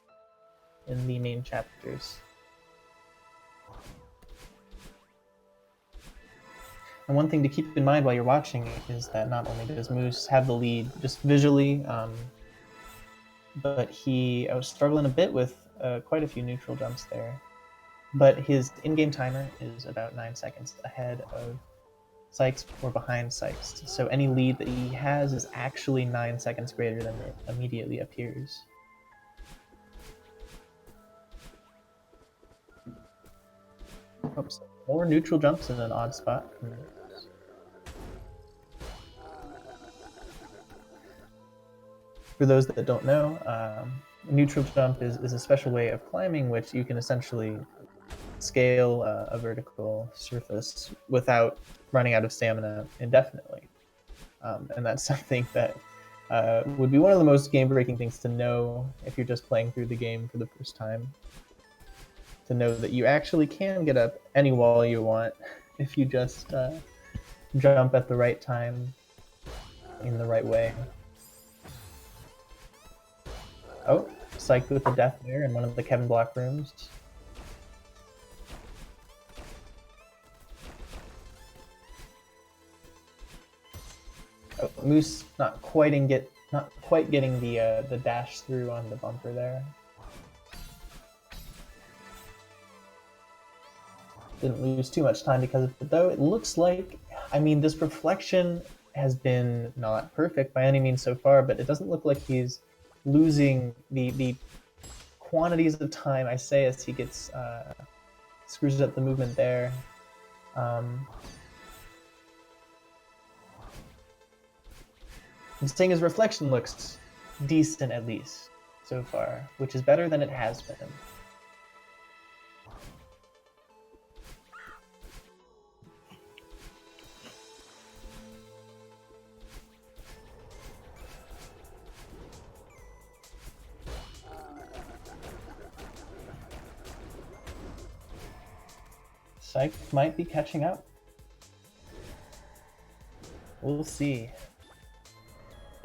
in the main chapters. And one thing to keep in mind while you're watching is that not only does Moose have the lead just visually, but he was struggling a bit with quite a few neutral jumps there. But his in-game timer is about 9 seconds ahead of Sykes or behind Sykes. So any lead that he has is actually 9 seconds greater than it immediately appears. Oops. More neutral jumps in an odd spot. For those that don't know, neutral jump is a special way of climbing which you can essentially scale a vertical surface without running out of stamina indefinitely. And that's something that would be one of the most game-breaking things to know if you're just playing through the game for the first time. To know that you actually can get up any wall you want if you just jump at the right time in the right way. Oh, Psyched with the death there in one of the Kevin Block rooms. Oh, Moose not quite getting the dash through on the bumper there. Didn't lose too much time because of it though. It looks like, I mean, this reflection has been not perfect by any means so far, but it doesn't look like he's losing the quantities of time, I say, as he gets screws up the movement there. I'm saying his reflection looks decent, at least, so far, which is better than it has been. Psych might be catching up. We'll see.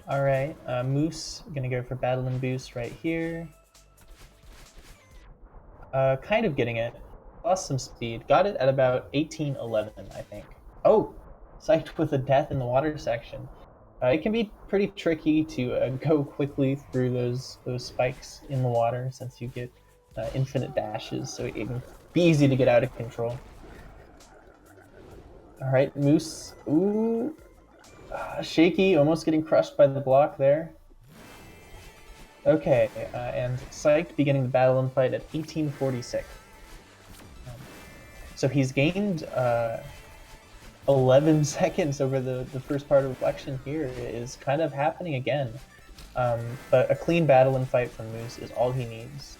Alright, Moose gonna go for Battle and Boost right here. Kind of getting it. Lost some speed. Got it at about 18-11, I think. Oh! Psyched with a death in the water section. It can be pretty tricky to go quickly through those spikes in the water since you get infinite dashes, so it can be easy to get out of control. Alright, Moose. Ooh. Shaky, almost getting crushed by the block there. Okay, and Psyched beginning the battle and fight at 1846. So he's gained 11 seconds over the first part of Reflection here. It is kind of happening again. But a clean battle and fight from Moose is all he needs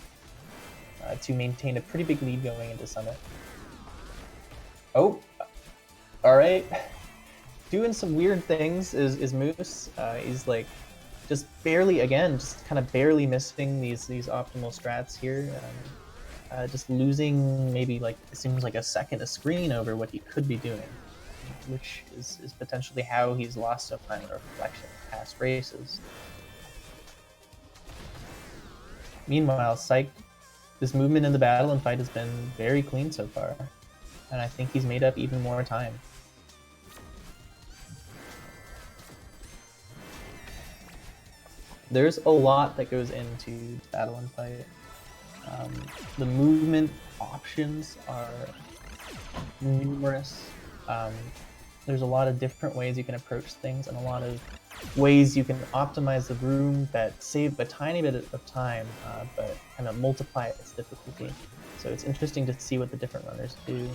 to maintain a pretty big lead going into Summit. Oh, alright. Doing some weird things is Moose. He's like just barely, again, just kind of barely missing these optimal strats here. Just losing maybe like, it seems like a second a screen over what he could be doing, which is potentially how he's lost so much in Reflection in past races. Meanwhile, Psych, this movement in the battle and fight has been very clean so far, and I think he's made up even more time. There's a lot that goes into battle and fight. The movement options are numerous. There's a lot of different ways you can approach things and a lot of ways you can optimize the room that save a tiny bit of time, but kind of multiply its difficulty. So it's interesting to see what the different runners do.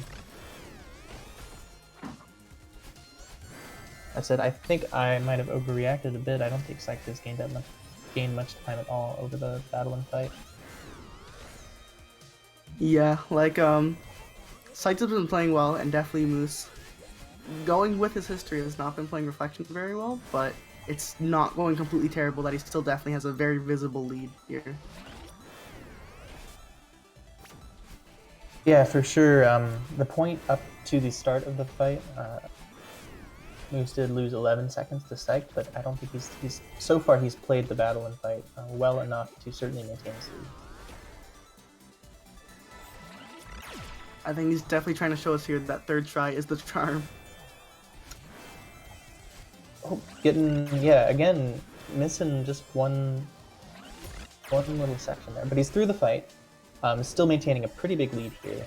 That said, I think I might have overreacted a bit. I don't think Psych has gained much time at all over the battle and fight. Yeah, like, Sights has been playing well, and definitely Moose, going with his history, has not been playing Reflection very well, but it's not going completely terrible that he still definitely has a very visible lead here. Yeah, for sure. The point up to the start of the fight, Moose did lose 11 seconds to Psych, but I don't think he's so far he's played the battle and fight well enough to certainly maintain his lead. I think he's definitely trying to show us here that third try is the charm. Oh, again, missing just one little section there, but he's through the fight. Still maintaining a pretty big lead here.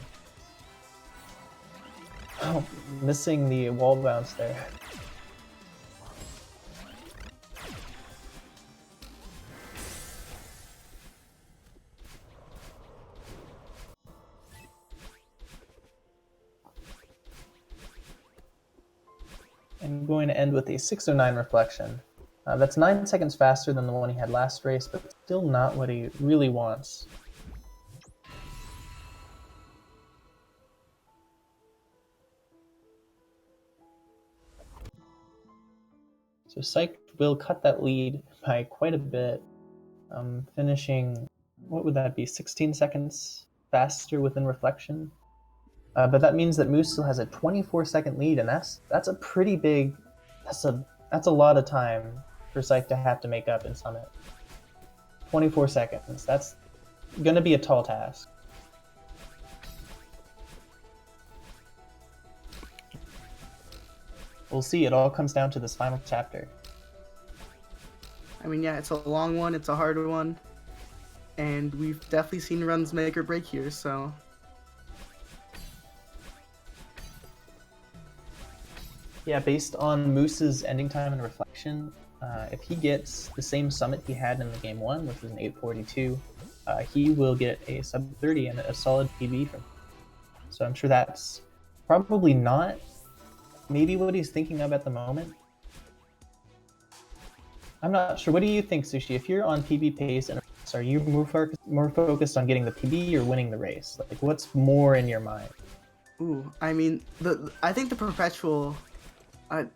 Oh, missing the wall bounce there. I'm going to end with a 609 Reflection. That's 9 seconds faster than the one he had last race, but still not what he really wants. So Psych will cut that lead by quite a bit, finishing, what would that be, 16 seconds faster within Reflection? But that means that Moose still has a 24-second lead, and that's a pretty big, that's a lot of time for Psych to have to make up in Summit. 24 seconds, that's gonna be a tall task. We'll see, it all comes down to this final chapter. I mean, yeah, it's a long one, it's a hard one, and we've definitely seen runs make or break here, so... Yeah, based on Moose's ending time and reflection, if he gets the same summit he had in the game 1, which was an 842, he will get a sub 30 and a solid PB from. So I'm sure that's probably not maybe what he's thinking of at the moment. I'm not sure. What do you think, Sushi? If you're on PB pace, and are you more focused on getting the PB or winning the race? Like, what's more in your mind? Ooh, I mean, I think the perpetual, I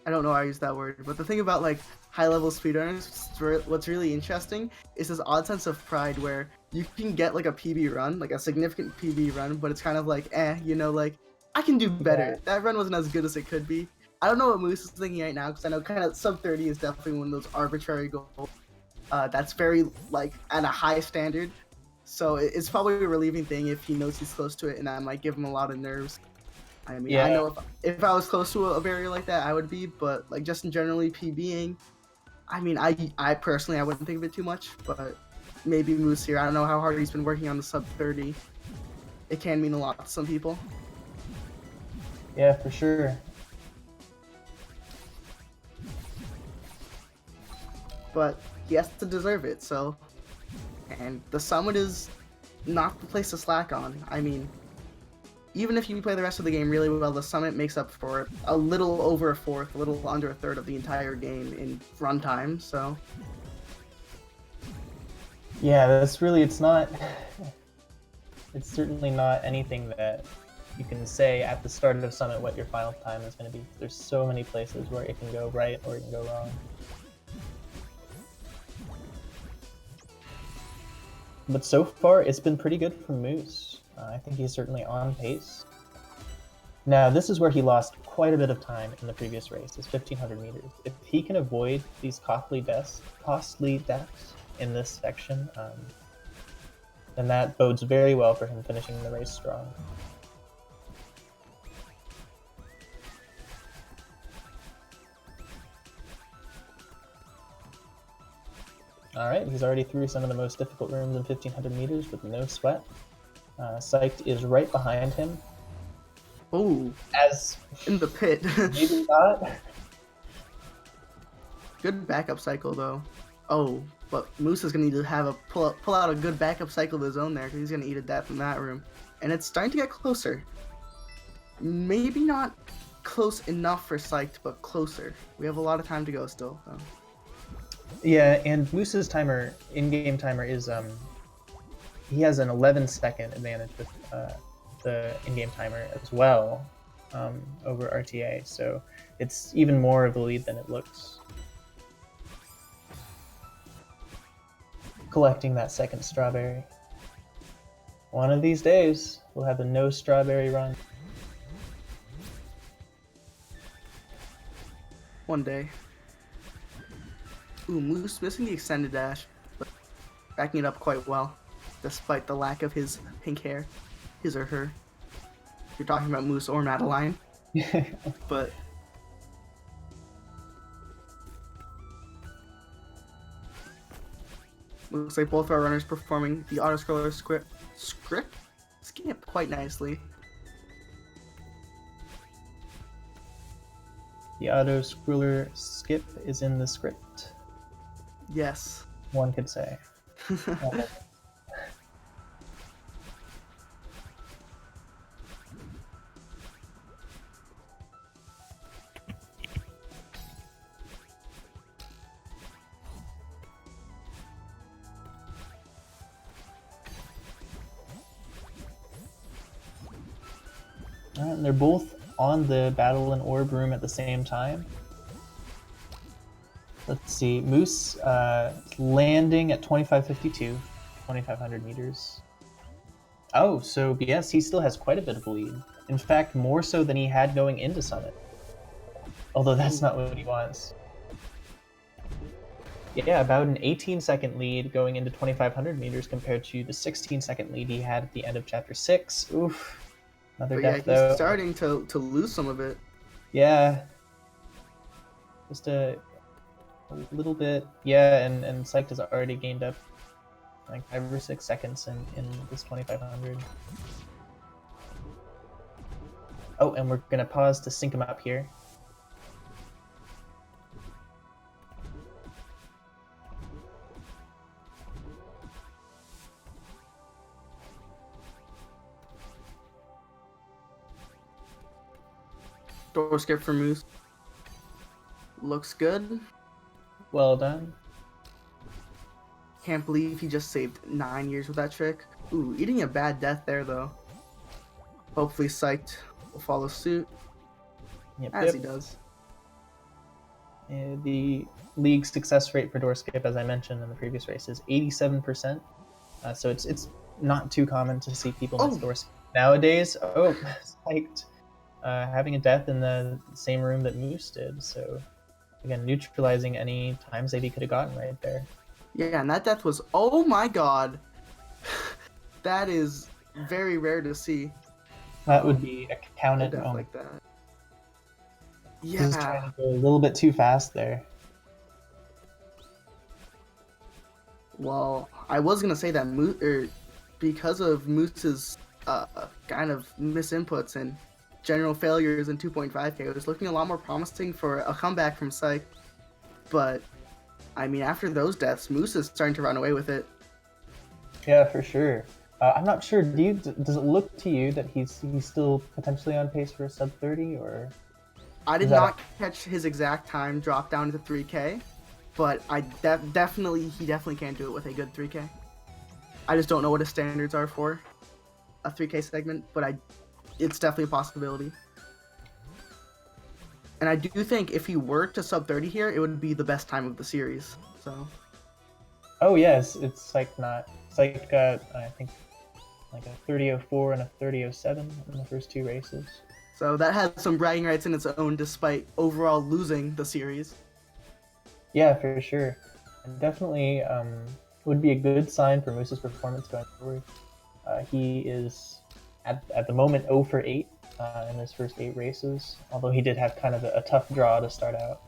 don't know how I use that word, but the thing about like high-level speedrunners, what's really interesting is this odd sense of pride where you can get like a PB run, like a significant PB run, but it's kind of like, you know, like I can do better. Yeah. That run wasn't as good as it could be. I don't know what Moose is thinking right now because I know kind of sub 30 is definitely one of those arbitrary goals. That's very like at a high standard. So it's probably a relieving thing if he knows he's close to it, and that might give him a lot of nerves. I mean, Yeah. I know if I was close to a barrier like that, I would be, but like just in generally PBing, I mean, I personally I wouldn't think of it too much, but maybe Moose here. I don't know how hard he's been working on the sub 30. It can mean a lot to some people. Yeah, for sure. But he has to deserve it. So, and the summit is not the place to slack on. I mean, even if you play the rest of the game really well, the summit makes up for a little over a fourth, a little under a third of the entire game in runtime. So, Yeah, that's really, it's not, it's certainly not anything that you can say at the start of Summit what your final time is going to be. There's so many places where it can go right or it can go wrong. But so far, it's been pretty good for Moose. I think he's certainly on pace. Now, this is where he lost quite a bit of time in the previous race, is 1,500 meters. If he can avoid these costly deaths in this section, then that bodes very well for him finishing the race strong. Alright, he's already through some of the most difficult rooms in 1,500 meters with no sweat. Psyched is right behind him. oh, As in the pit. maybe not. Good backup cycle though. Oh, but Moose is gonna need to have a pull out a good backup cycle of his own there because he's gonna eat a death in that room, and it's starting to get closer. Maybe not close enough for Psyched, but closer. We have a lot of time to go still. So. Yeah, and Moose's timer, in-game timer, is he has an 11-second advantage with the in-game timer as well over RTA, so it's even more of a lead than it looks. Collecting that second strawberry. One of these days, we'll have a no strawberry run. One day. Ooh, Moose missing the extended dash, but backing it up quite well, despite the lack of his pink hair. His or her. If you're talking about Moose or Madeline. But looks like both our runners performing the auto-scroller skip quite nicely. The auto-scroller skip is in the script. Yes. One could say. And they're both on the Battle and Orb room at the same time. Let's see, Moose landing at 2552, 2,500 meters. Oh, so yes, he still has quite a bit of a lead. In fact, more so than he had going into Summit. Although that's not what he wants. Yeah, about an 18-second lead going into 2,500 meters compared to the 16-second lead he had at the end of Chapter 6. Oof. Another death, yeah, he's though. starting to lose some of it. Yeah. Just a little bit. Yeah, and Psyched has already gained up like 5 or 6 seconds in this 2,500. Oh, and we're going to pause to sync him up here. Door skip for Moose. Looks good. Well done. Can't believe he just saved 9 years with that trick. Ooh, eating a bad death there, though. Hopefully Psyched will follow suit, as he does. The league success rate for door skip, as I mentioned in the previous race, is 87%. So it's not too common to see people miss door skip nowadays. Oh, Psyched. Having a death in the same room that Moose did. So, again, neutralizing any time save he could have gotten right there. Yeah, and that death was, oh my god. That is very rare to see. That would be a counted death moment. like that. Yeah. He's trying to go a little bit too fast there. Well, I was going to say that because of Moose's kind of misinputs and general failures in 2.5K, it was looking a lot more promising for a comeback from Psych. But, I mean, after those deaths, Moose is starting to run away with it. Yeah, for sure. I'm not sure. Does it look to you that he's still potentially on pace for a sub 30, or? I did not catch his exact time drop down to 3K, but I he definitely can't do it with a good 3K. I just don't know what his standards are for a 3K segment, but it's definitely a possibility. And I do think if he were to sub 30 here, it would be the best time of the series. So. Oh yes, it's like got I think like a 30.04 and a 30.07 in the first 2 races. So that has some bragging rights in its own, despite overall losing the series. Yeah, for sure. And definitely would be a good sign for Moose's performance going forward. He is at the moment 0 for 8 in his first 8 races, although he did have kind of a tough draw to start out.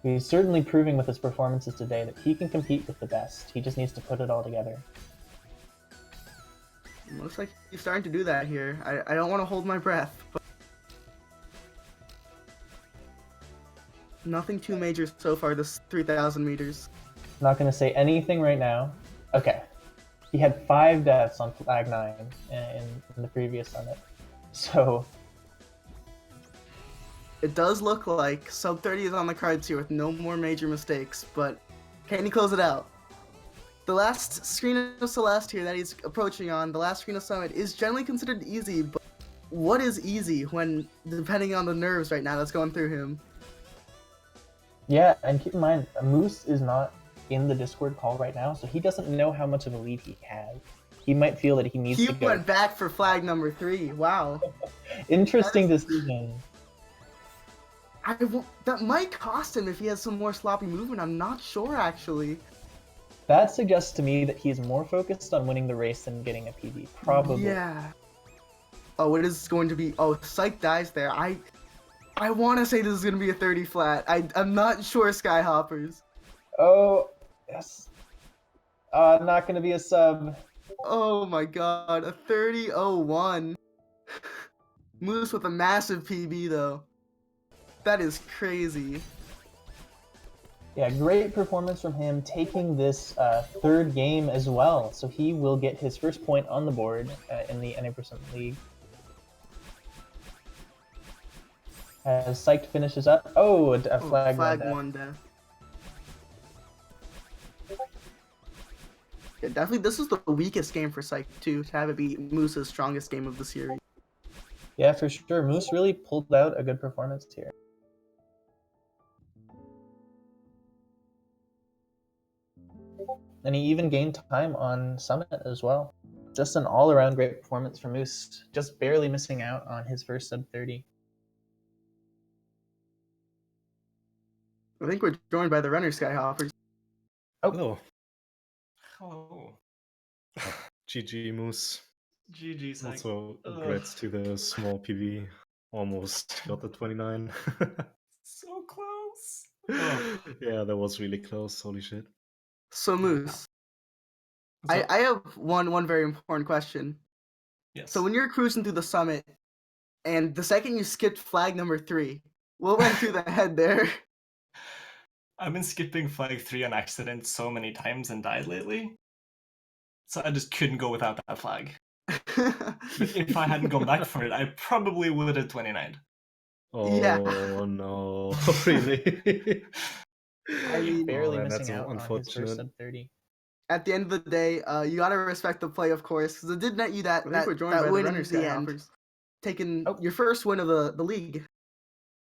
He's certainly proving with his performances today that he can compete with the best. He just needs to put it all together. Looks like he's starting to do that here. I don't want to hold my breath, but nothing too major so far this 3,000 meters. I'm not going to say anything right now. Okay. He had 5 deaths on flag 9 in the previous summit. So it does look like sub 30 is on the cards here with no more major mistakes, but can he close it out? The last screen of Celeste here that he's approaching on, the last screen of Summit, is generally considered easy, but what is easy when, depending on the nerves right now that's going through him? Yeah, and keep in mind, Moose is not in the Discord call right now, so he doesn't know how much of a lead he has. He might feel that he needs to go. He went back for flag number 3, wow. Interesting decision. That might cost him if he has some more sloppy movement, I'm not sure actually. That suggests to me that he's more focused on winning the race than getting a PB, probably. Yeah. Oh, it is going to be... Oh, Psych dies there. I want to say this is going to be a 30 flat. I'm not sure, Skyhoppers. Oh, yes. Not going to be a sub. Oh my god, a 30.01. Moose with a massive PB, though. That is crazy. Yeah, great performance from him, taking this 3rd game as well. So he will get his first point on the board in the NA% League. As Psyched finishes up. Oh, a flag 1 death. Yeah, definitely, this is the weakest game for Psych, too, to have it be Moose's strongest game of the series. Yeah, for sure. Moose really pulled out a good performance here. And he even gained time on Summit as well. Just an all-around great performance from Moose, just barely missing out on his first sub 30. I think we're joined by the runner, Skyhoppers. Oh. Hello. GG Moose. GG, Psych. Also, congrats to the small PV. Almost got the 29. So close. Yeah, that was really close. Holy shit. So, Moose, I have one very important question. Yes. So when you're cruising through the summit, and the second you skipped flag number 3, what went through the head there? I've been skipping flag 3 on accident so many times and died lately. So I just couldn't go without that flag. But if I hadn't gone back for it, I probably would have 29'd. Yeah. Oh no, really? I mean, Barely man, that's missing out on his first unfortunate. sub 30. at the end of the day, you gotta respect the play, of course, because it did net you that I think we're joined that by the win in runners, the guy end, hoppers. taking Oh. your first win of the league.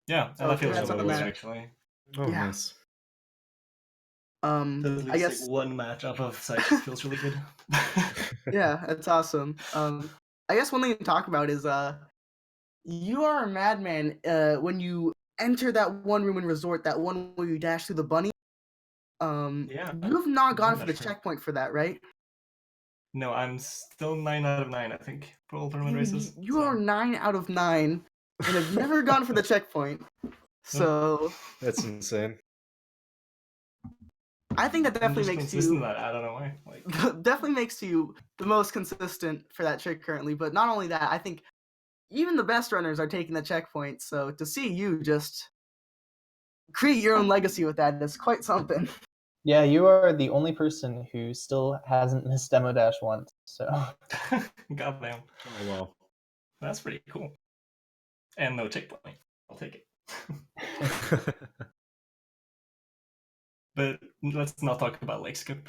Yeah, So and that feels congrats really on good that. actually. Oh, Yeah. nice. To at I least guess take one match off of Psych just feels really good. yeah, that's awesome. I guess one thing to talk about is you are a madman when you enter that one room in resort, that one where you dash through the bunny. Yeah, You have not gone for the that's right. checkpoint for that, right? No, I'm still 9 out of 9, I think, for all tournament races. You are 9 out of 9 and have never gone for the checkpoint. So That's insane. I think that I'm definitely just makes consistent you at that, I don't know why. Like, definitely makes you the most consistent for that trick currently. But not only that, I think even the best runners are taking the checkpoint. So to see you just create your own legacy with that is quite something. Yeah, you are the only person who still hasn't missed Demo Dash once, so goddamn, Oh wow. that's pretty cool. And no checkpoint, I'll take it. But let's not talk about Lake Skip.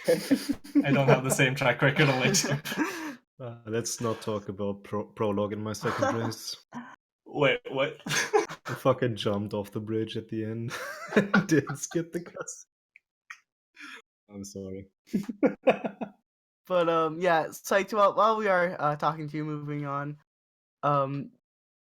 I don't have the same track record on Lake Skip. Let's not talk about prologue in my second race. Wait, what? I fucking jumped off the bridge at the end and didn't skip the cuts. I'm sorry. But yeah, psyched. While we are talking to you, moving on.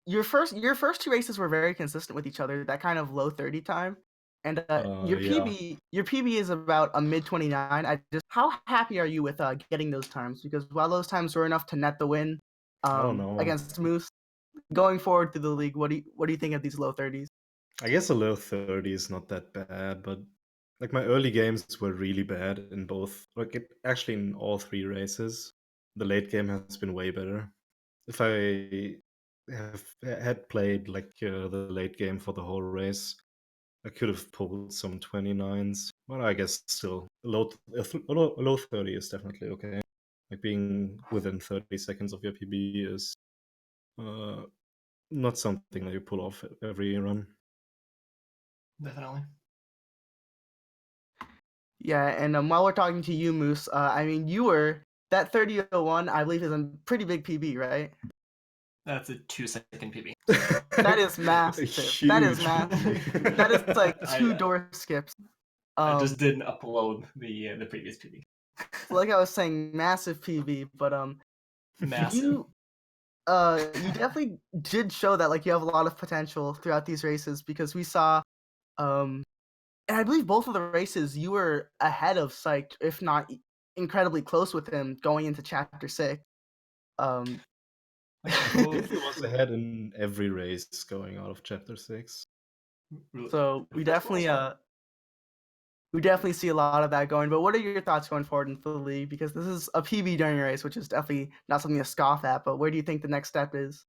Your first 2 races were very consistent with each other. That kind of low 30 time, and your Yeah. PB is about a mid 29. How happy are you with getting those times? Because while those times were enough to net the win I don't know. against Moose, going forward through the league, what do you think of these low 30s? I guess a low 30 is not that bad, but like my early games were really bad in both. Actually in all 3 races. The late game has been way better. If I had played like the late game for the whole race, I could have pulled some 29s, but I guess still a low 30 is definitely okay. Like being within 30 seconds of your PB is not something that you pull off every run. Definitely. Yeah, and while we're talking to you, Moose, I mean, you were that 30:01, I believe, is a pretty big PB, right? That's a 2-second PB. That is massive. That is Huge massive. PB. That is like 2 I- door skips. I just didn't upload the previous PB. Like I was saying, massive PB, but Massive. you definitely did show that like you have a lot of potential throughout these races, because we saw and I believe both of the races you were ahead of Psych, if not incredibly close with him going into chapter 6. I think he was ahead in every race going out of chapter 6. So we That's definitely awesome. we definitely see a lot of that going. But what are your thoughts going forward into the league? Because this is a PB during a race, which is definitely not something to scoff at. But where do you think the next step is?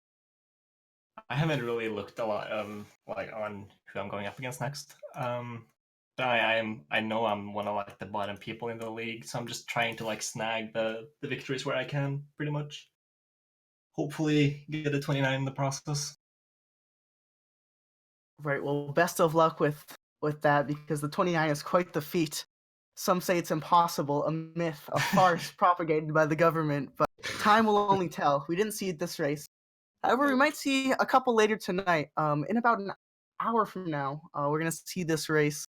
I haven't really looked a lot like on who I'm going up against next. But I know I'm one of like the bottom people in the league, so I'm just trying to like snag the victories where I can, pretty much. Hopefully get a 29 in the process. Right. Well, best of luck with that, because the 29 is quite the feat. Some say it's impossible, a myth, a farce propagated by the government, but time will only tell. We didn't see it this race. However, we might see a couple later tonight. In about an hour from now, we're gonna see this race.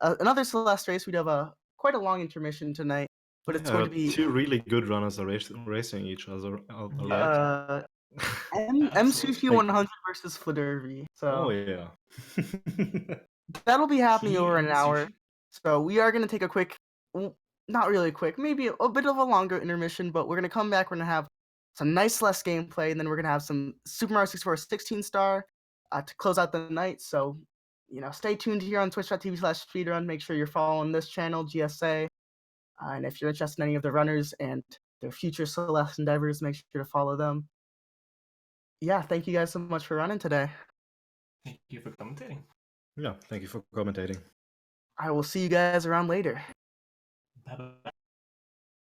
Another Celeste race. We'd have quite a long intermission tonight, but it's going to be 2 really good runners are racing each other. Yeah. M2Q 100 versus Fledervy. Oh So yeah. that'll be happening over an Team hour. Sushi. So we are gonna take a quick, not really quick, maybe a bit of a longer intermission, but we're gonna come back. We're gonna have some nice Celeste gameplay, and then we're gonna have some Super Mario 64 16-star to close out the night. So, stay tuned here on twitch.tv/speedrun. Make sure you're following this channel, GSA. And if you're interested in any of the runners and their future Celeste endeavors, make sure to follow them. Yeah, thank you guys so much for running today. Thank you for commentating. Yeah, thank you for commentating. I will see you guys around later. Bye-bye.